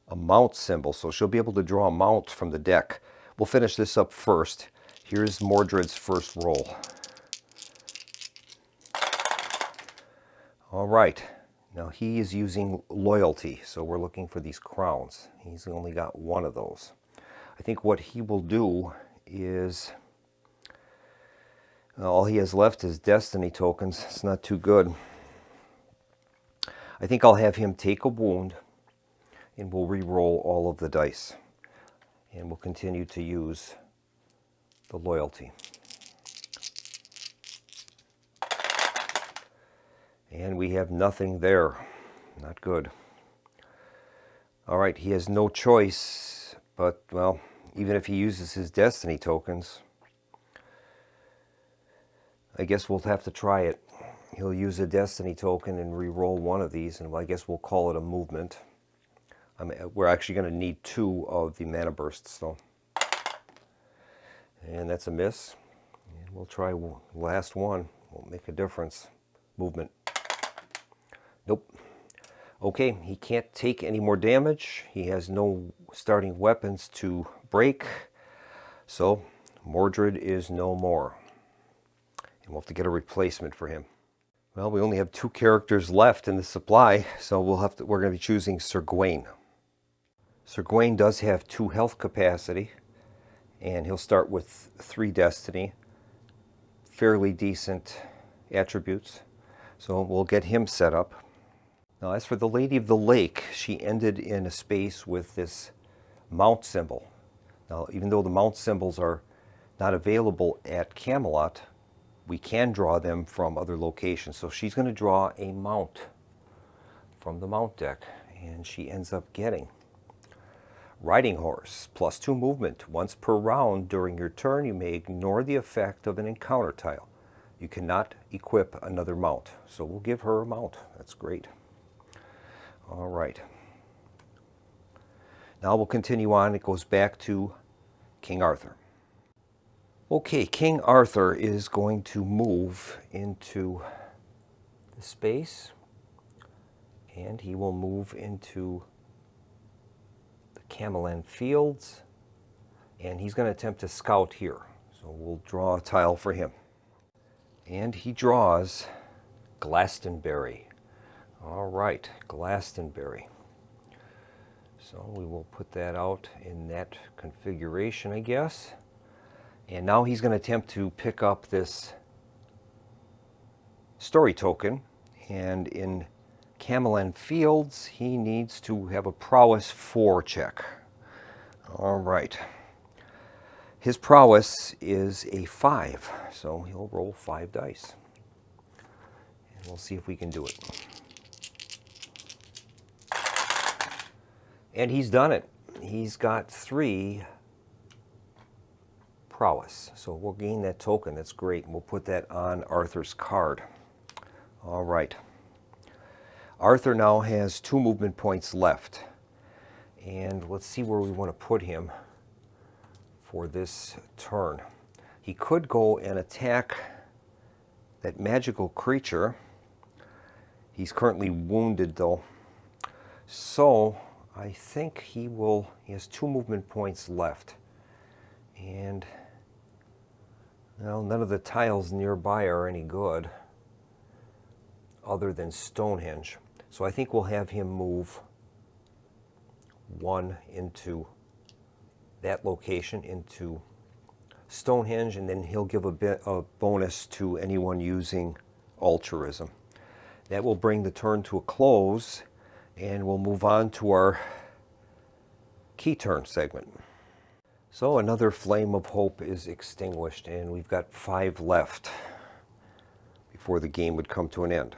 a mount symbol. So she'll be able to draw a mount from the deck. We'll finish this up first. Here's Mordred's first roll. All right, now he is using loyalty, so we're looking for these crowns. He's only got one of those. I think what he will do is, all he has left is destiny tokens. It's not too good. I think I'll have him take a wound, and we'll re-roll all of the dice. And we'll continue to use the loyalty. And we have nothing there. Not good. All right, he has no choice, but, well, even if he uses his destiny tokens, I guess we'll have to try it. He'll use a destiny token and re-roll one of these, and I guess we'll call it a movement. We're actually going to need 2 of the mana bursts, though. And that's a miss. And we'll try last one. Won't make a difference. Movement. Nope. Okay, he can't take any more damage. He has no starting weapons to break. So, Mordred is no more. And we'll have to get a replacement for him. Well, we only have 2 characters left in the supply, so we're going to be choosing Sir Gawain. Sir Gawain does have 2 health capacity, and he'll start with 3 destiny. Fairly decent attributes. So we'll get him set up. Now, as for the Lady of the Lake, she ended in a space with this mount symbol. Now, even though the mount symbols are not available at Camelot, we can draw them from other locations. So she's going to draw a mount from the mount deck, and she ends up getting Riding Horse, +2 movement. Once per round during your turn, you may ignore the effect of an encounter tile. You cannot equip another mount. So we'll give her a mount. That's great. All right. Now we'll continue on. It goes back to King Arthur. Okay, King Arthur is going to move into the space, and he will move into the Camelot Fields, and he's going to attempt to scout here. So we'll draw a tile for him. And he draws Glastonbury. All right, Glastonbury. So we will put that out in that configuration, I guess. And now he's going to attempt to pick up this story token. And in Camelot Fields, he needs to have a prowess 4 check. All right. His prowess is a 5, so he'll roll 5 dice. And we'll see if we can do it. And he's done it. He's got 3 prowess. So we'll gain that token. That's great. And we'll put that on Arthur's card. All right. Arthur now has 2 movement points left. And let's see where we want to put him for this turn. He could go and attack that magical creature. He's currently wounded, though. So I think he has 2 movement points left. And, well, none of the tiles nearby are any good other than Stonehenge. So I think we'll have him move 1 into that location, into Stonehenge, and then he'll give a bonus to anyone using altruism. That will bring the turn to a close, and we'll move on to our key turn segment. So another flame of hope is extinguished, and we've got 5 left before the game would come to an end.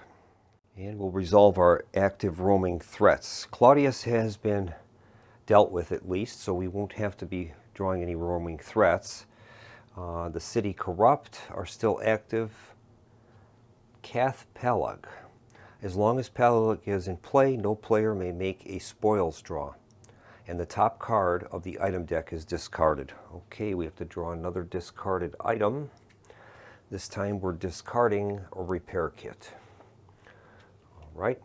And we'll resolve our active roaming threats. Claudius has been dealt with at least, so we won't have to be drawing any roaming threats. The city corrupt are still active. Cath Prologue. As long as Prologue is in play, no player may make a spoils draw. And the top card of the item deck is discarded. Okay, we have to draw another discarded item. This time we're discarding a repair kit. All right.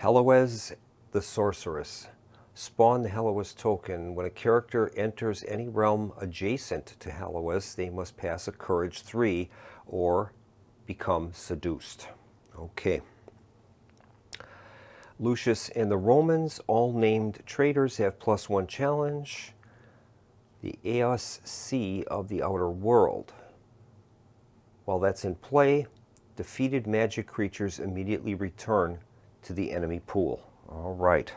Heloise the Sorceress. Spawn the Heloise token. When a character enters any realm adjacent to Heloise, they must pass a Courage 3 or become seduced. Okay. Lucius and the Romans, all named traders, have +1 challenge. The Eos Sea of the Outer World. While that's in play, defeated magic creatures immediately return to the enemy pool. All right.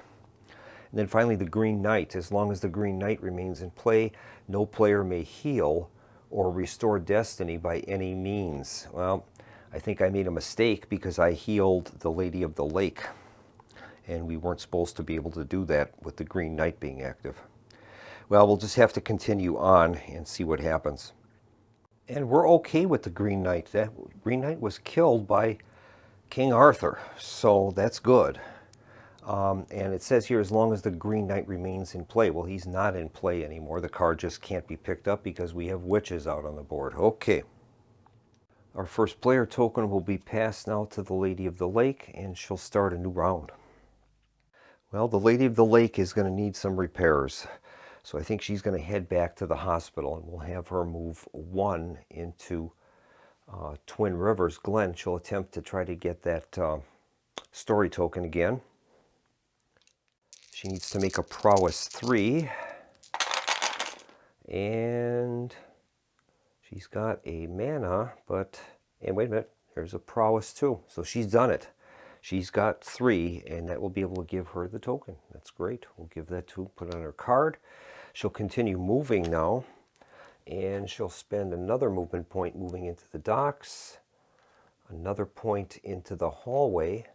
And then finally, the Green Knight. As long as the Green Knight remains in play, no player may heal or restore destiny by any means. Well, I think I made a mistake because I healed the Lady of the Lake. And we weren't supposed to be able to do that with the Green Knight being active. Well, we'll just have to continue on and see what happens. And we're okay with the Green Knight. That Green Knight was killed by King Arthur, so that's good. And it says here, as long as the Green Knight remains in play. Well, he's not in play anymore. The card just can't be picked up because we have witches out on the board. Okay. Our first player token will be passed now to the Lady of the Lake, and she'll start a new round. Well, the Lady of the Lake is going to need some repairs. So I think she's going to head back to the hospital, and we'll have her move 1 into Twin Rivers Glen. She'll attempt to try to get that story token again. She needs to make a Prowess 3. And she's got a mana, and wait a minute, there's a Prowess 2. So she's done it. She's got 3, and that will be able to give her the token. That's great. We'll give that to, put it on her card. She'll continue moving now, and she'll spend another movement point moving into the docks, another point into the hallway,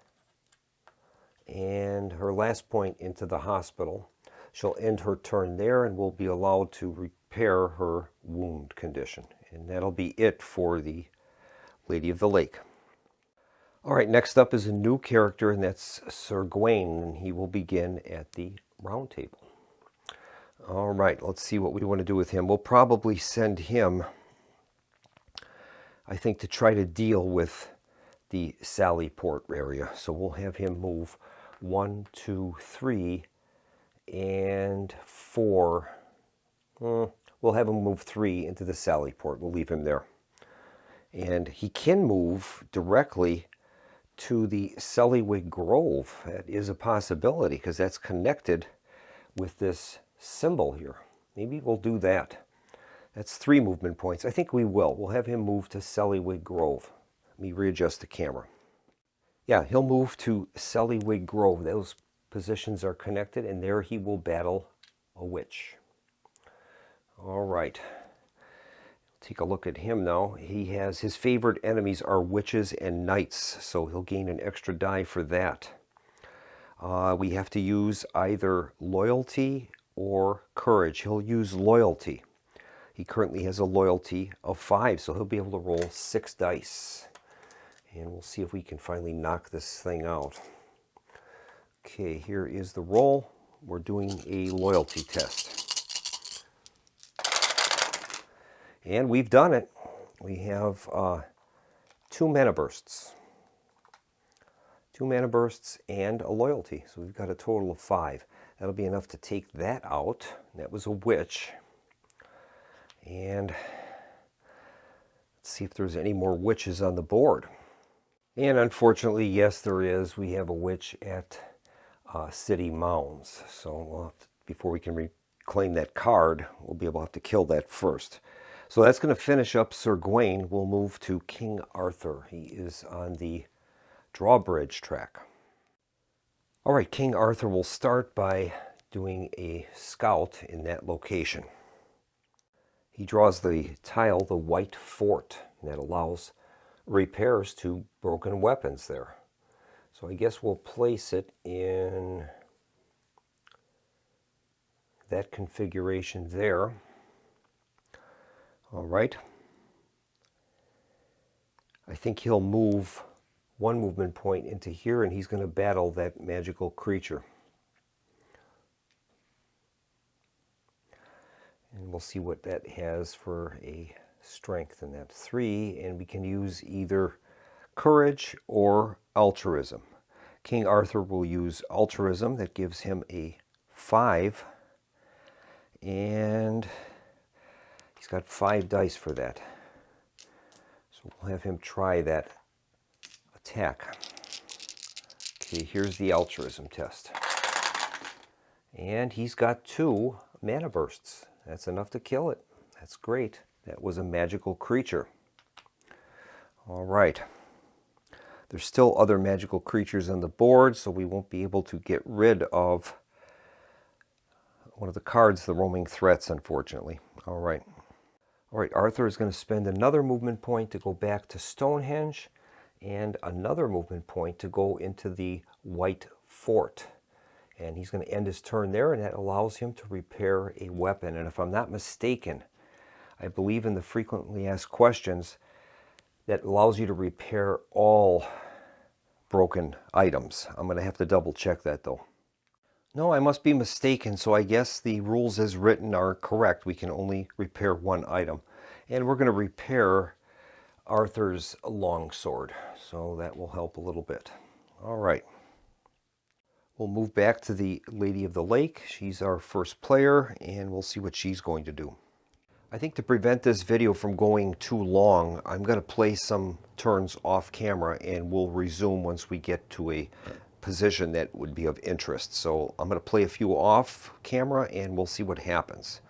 and her last point into the hospital. She'll end her turn there and will be allowed to repair her wound condition. And that'll be it for the Lady of the Lake. All right, next up is a new character, and that's Sir Gawain, and he will begin at the round table. All right, let's see what we want to do with him. We'll probably send him, I think, to try to deal with the Sallyport area. So we'll have him move 1, 2, 3, and 4. We'll have him move 3 into the Sallyport. We'll leave him there. And he can move directly to the Sellywig Grove. That is a possibility because that's connected with this symbol here. Maybe we'll do that. That's 3 movement points. I think we will. We'll have him move to Sellywig Grove. Let me readjust the camera. Yeah, he'll move to Sellywig Grove. Those positions are connected, and there he will battle a witch. All right. Take a look at him now. He has his favorite enemies are witches and knights, so he'll gain an extra die for that. We have to use either loyalty or courage. He'll use loyalty. He currently has a loyalty of 5, so he'll be able to roll 6 dice. And we'll see if we can finally knock this thing out. Okay, here is the roll. We're doing a loyalty test. And we've done it. We have 2 mana bursts. 2 mana bursts and a loyalty. So we've got a total of 5. That'll be enough to take that out. That was a witch. And let's see if there's any more witches on the board. And unfortunately, yes, there is. We have a witch at City Mounds. So we'll have to, before we can reclaim that card, we'll be able to have to kill that first. So that's going to finish up Sir Gawain. We'll move to King Arthur. He is on the drawbridge track. All right, King Arthur will start by doing a scout in that location. He draws the tile, the White Fort, and that allows repairs to broken weapons there. So I guess we'll place it in that configuration there. All right. I think he'll move 1 movement point into here, and he's going to battle that magical creature. And we'll see what that has for a strength in that 3, and we can use either courage or altruism. King Arthur will use altruism. That gives him a 5. And he's got 5 dice for that. So we'll have him try that attack. Okay, here's the altruism test. And he's got 2 mana bursts. That's enough to kill it. That's great. That was a magical creature. All right. There's still other magical creatures on the board, so we won't be able to get rid of one of the cards, the roaming threats, unfortunately. All right. All right, Arthur is going to spend another movement point to go back to Stonehenge and another movement point to go into the White Fort. And he's going to end his turn there, and that allows him to repair a weapon. And if I'm not mistaken, I believe in the frequently asked questions, that allows you to repair all broken items. I'm going to have to double check that though. No, I must be mistaken, so I guess the rules as written are correct. We can only repair 1 item. And we're going to repair Arthur's longsword, so that will help a little bit. All right. We'll move back to the Lady of the Lake. She's our first player, and we'll see what she's going to do. I think to prevent this video from going too long, I'm going to play some turns off camera, and we'll resume once we get to a position that would be of interest. So I'm going to play a few off camera, and we'll see what happens.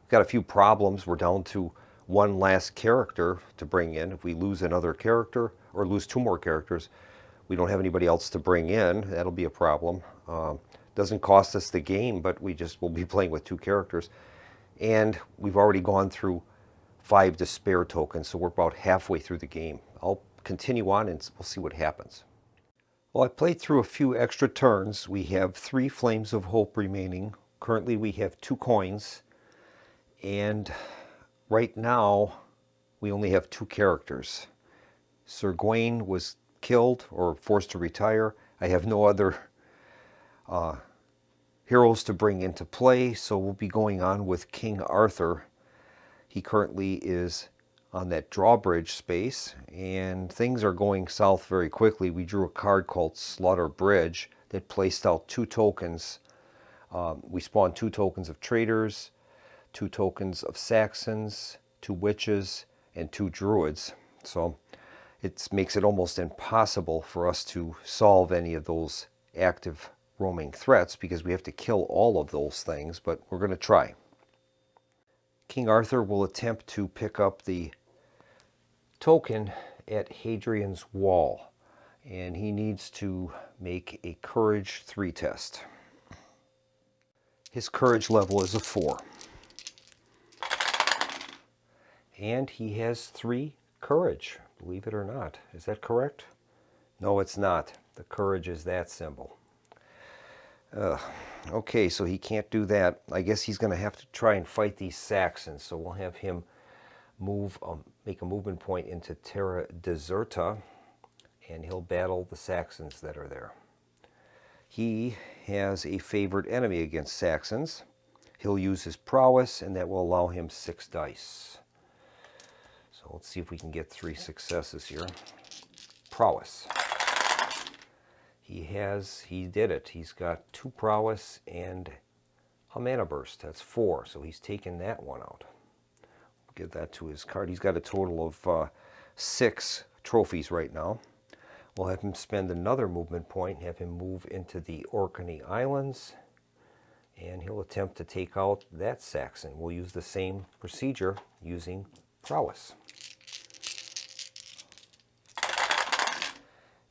We've got a few problems. We're down to 1 last character to bring in. If we lose another character, or lose 2 more characters, we don't have anybody else to bring in. That'll be a problem. Doesn't cost us the game, but we just will be playing with 2 characters. And we've already gone through 5 despair tokens, so we're about halfway through the game. I'll continue on and we'll see what happens. Well, I played through a few extra turns. We have 3 flames of hope remaining. Currently we have 2 coins. And right now we only have 2 characters. Sir Gawain was killed or forced to retire. I have no other heroes to bring into play, so we'll be going on with King Arthur. He currently is on that drawbridge space, and things are going south very quickly. We drew a card called Slaughter Bridge that placed out 2 tokens. We spawned 2 tokens of traitors, 2 tokens of Saxons, 2 witches, and 2 druids. So it makes it almost impossible for us to solve any of those active roaming threats because we have to kill all of those things, but we're going to try. King Arthur will attempt to pick up the token at Hadrian's Wall, and he needs to make a Courage 3 test. His courage level is a 4. And he has 3 courage, believe it or not. Is that correct? No, it's not. The courage is that symbol. Okay, so he can't do that. I guess he's going to have to try and fight these Saxons, so we'll have him make a movement point into Terra Deserta, and he'll battle the Saxons that are there. He has a favored enemy against Saxons. He'll use his prowess, and that will allow him 6 dice. So let's see if we can get 3 successes here. Prowess. He did it. He's got 2 prowess and a mana burst. That's 4, so he's taken that one out. We'll get that to his card. He's got a total of 6 trophies right now. We'll have him spend another movement point, have him move into the Orkney Islands, and he'll attempt to take out that Saxon. We'll use the same procedure using prowess.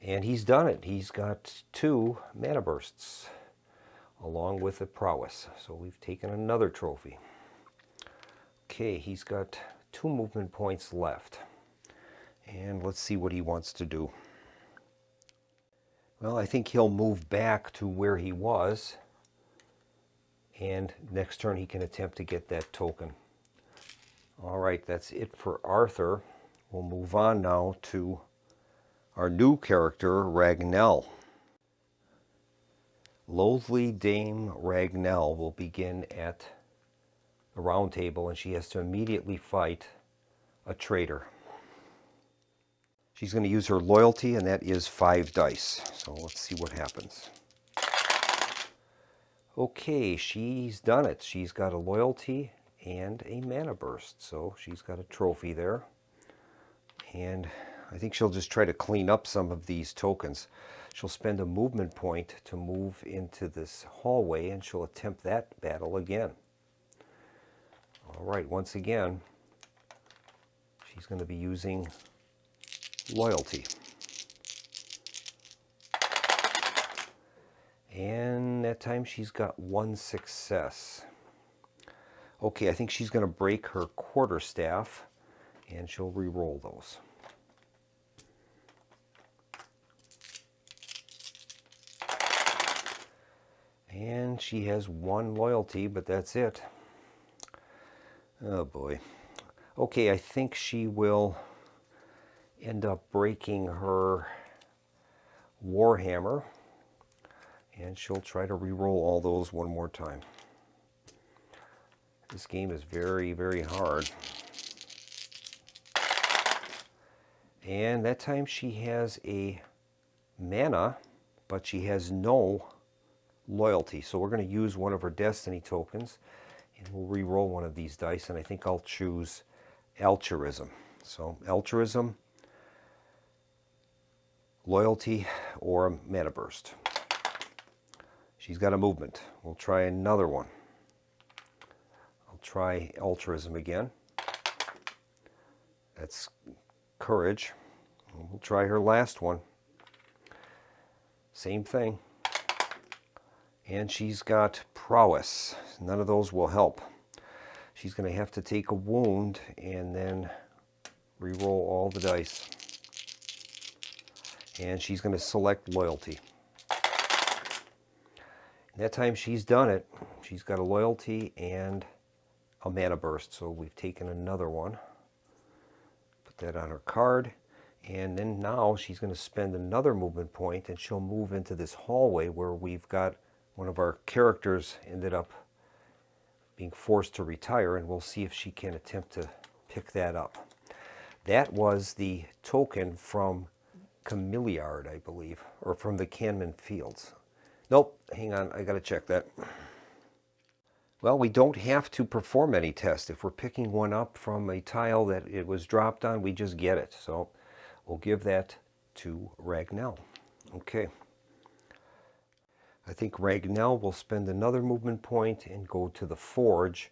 And he's done it. He's got 2 mana bursts along with the prowess. So we've taken another trophy. Okay, he's got 2 movement points left. And let's see what he wants to do. Well, I think he'll move back to where he was. And next turn he can attempt to get that token. All right, that's it for Arthur. We'll move on now to our new character, Ragnell. Loathly Dame Ragnell will begin at the round table, and she has to immediately fight a traitor. She's going to use her loyalty, and that is 5 dice. So let's see what happens. Okay, she's done it. She's got a loyalty and a mana burst. So she's got a trophy there. And I think she'll just try to clean up some of these tokens. She'll spend a movement point to move into this hallway, and she'll attempt that battle again. All right, once again, she's going to be using loyalty. And that time she's got 1 success. Okay, I think she's going to break her quarterstaff, and she'll re-roll those. And she has 1 loyalty, but that's it. Oh boy. Okay, I think she will end up breaking her Warhammer, and she'll try to re-roll all those one more time. This game is very, very hard. And that time she has a mana, but she has no loyalty. So we're going to use one of her destiny tokens, and we'll re-roll one of these dice, and I think I'll choose altruism. So altruism, loyalty, or a mana burst. She's got a movement. We'll try another one. I'll try altruism again. That's courage. We'll try her last one. Same thing. And she's got prowess. None of those will help. She's going to have to take a wound and then re-roll all the dice. And she's going to select loyalty. That time she's done it. She's got a loyalty and a mana burst. So we've taken another one. Put that on her card. And then now she's going to spend another movement point, and she'll move into this hallway where we've got one of our characters ended up being forced to retire, and we'll see if she can attempt to pick that up. That was the token from Camelot, I believe, or from the Canman Fields. Nope, hang on, I got to check that. Well, we don't have to perform any test. If we're picking one up from a tile that it was dropped on, we just get it. So we'll give that to Ragnell. Okay. I think Ragnell will spend another movement point and go to the forge,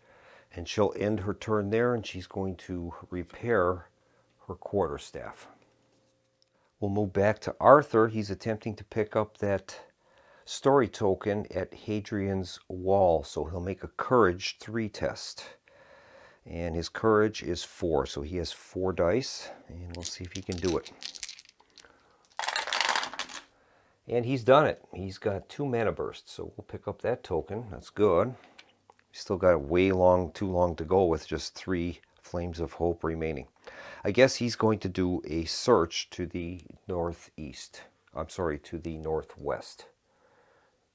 and she'll end her turn there, and she's going to repair her quarterstaff. We'll move back to Arthur. He's attempting to pick up that story token at Hadrian's Wall, so he'll make a courage 3 test. And his courage is 4, so he has 4 dice, and we'll see if he can do it. And he's done it. He's got 2 mana bursts, so we'll pick up that token. That's good. We still got too long to go with just 3 flames of hope remaining. I guess he's going to do a search to the northeast. To the northwest.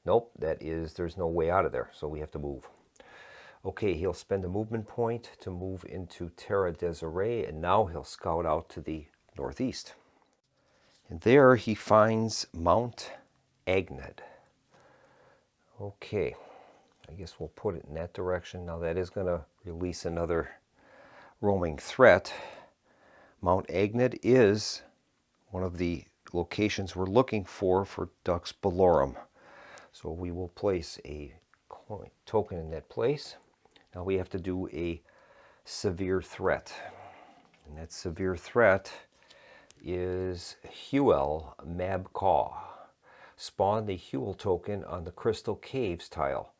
Nope, there's no way out of there, so we have to move. Okay, he'll spend a movement point to move into Terra Desiree, and now he'll scout out to the northeast. And there he finds Mount Agned. Okay, I guess we'll put it in that direction. Now that is going to release another roaming threat. Mount Agned is one of the locations we're looking for Dux Bellorum. So we will place a token in that place. Now we have to do a severe threat. And that severe threat is Huel Mabcaw. Spawn the Huel token on the Crystal Caves tile,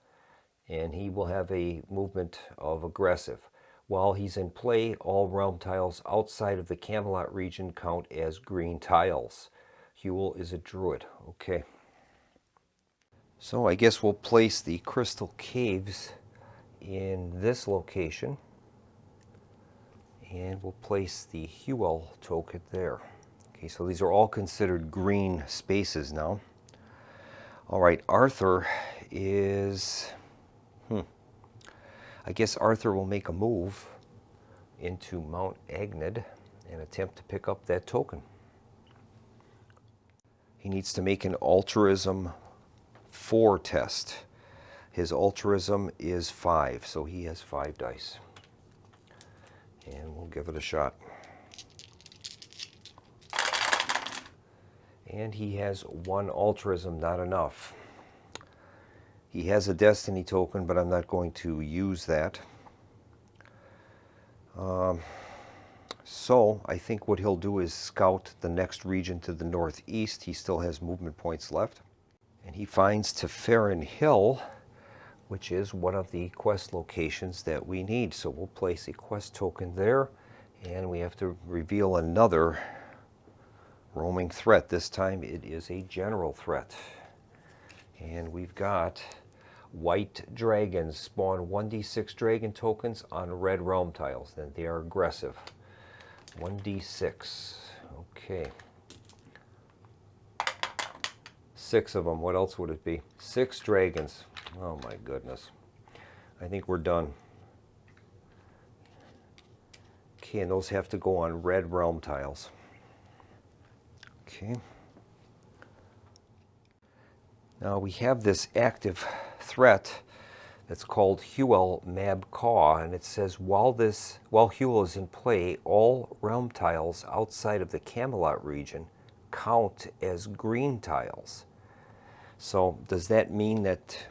and he will have a movement of aggressive. While he's in play, all realm tiles outside of the Camelot region count as green tiles. Huel is a druid. Okay. So I guess we'll place the Crystal Caves in this location, and we'll place the Huel token there. Okay, so these are all considered green spaces now. All right, Arthur is... I guess Arthur will make a move into Mount Agned and attempt to pick up that token. He needs to make an altruism 4 test. His altruism is 5, so he has 5 dice. And we'll give it a shot. And he has 1 altruism, not enough. He has a destiny token, but I'm not going to use that. So I think what he'll do is scout the next region to the northeast. He still has movement points left. And he finds Teferin Hill, which is one of the quest locations that we need. So we'll place a quest token there, and we have to reveal another roaming threat. This time it is a general threat. And we've got white dragons spawn 1d6 dragon tokens on red realm tiles. And they are aggressive. 1d6. Okay. 6 of them. What else would it be? 6 dragons. Oh my goodness. I think we're done. Okay, and those have to go on red realm tiles. Okay. Now we have this active threat that's called Huel Mab Caw, and it says while Huel is in play, all realm tiles outside of the Camelot region count as green tiles. So does that mean that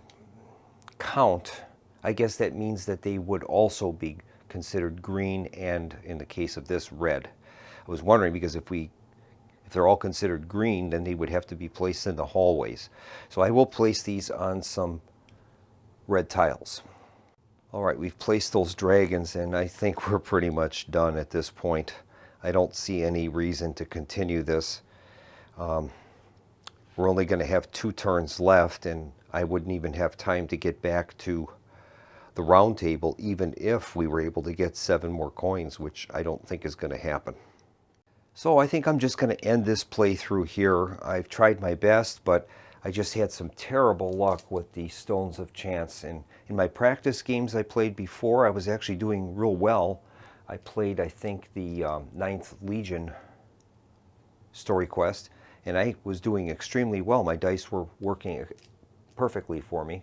count? I guess that means that they would also be considered green, and in the case of this, red. I was wondering, because if they're all considered green, then they would have to be placed in the hallways. So I will place these on some red tiles. All right, we've placed those dragons, and I think we're pretty much done at this point. I don't see any reason to continue this. We're only going to have 2 turns left, and I wouldn't even have time to get back to the round table, even if we were able to get 7 more coins, which I don't think is going to happen. So I think I'm just going to end this playthrough here. I've tried my best, but I just had some terrible luck with the Stones of Chance. And in my practice games I played before, I was actually doing real well. I played, I think, the 9th Legion story quest, and I was doing extremely well. My dice were working perfectly for me.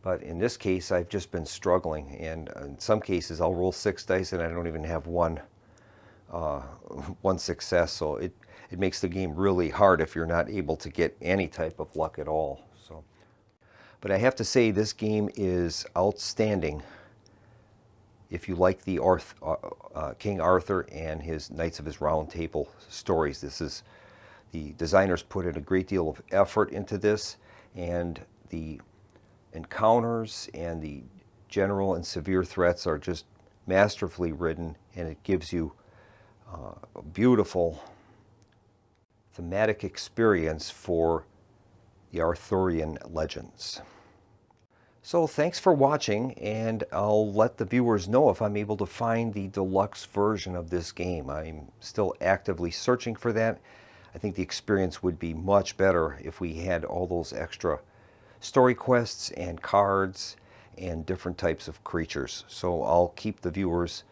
But in this case, I've just been struggling. And in some cases, I'll roll 6 dice and I don't even have one success. So it makes the game really hard if you're not able to get any type of luck at all. So, but I have to say, this game is outstanding if you like the King Arthur and his Knights of his Round Table stories. The designers put in a great deal of effort into this, and the encounters and the general and severe threats are just masterfully written, and it gives you a beautiful thematic experience for the Arthurian legends. So thanks for watching, and I'll let the viewers know if I'm able to find the deluxe version of this game. I'm still actively searching for that. I think the experience would be much better if we had all those extra story quests and cards and different types of creatures. So I'll keep the viewers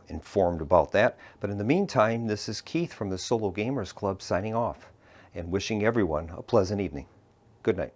informed about that. But in the meantime, this is Keith from the Solo Gamers Club signing off and wishing everyone a pleasant evening. Good night.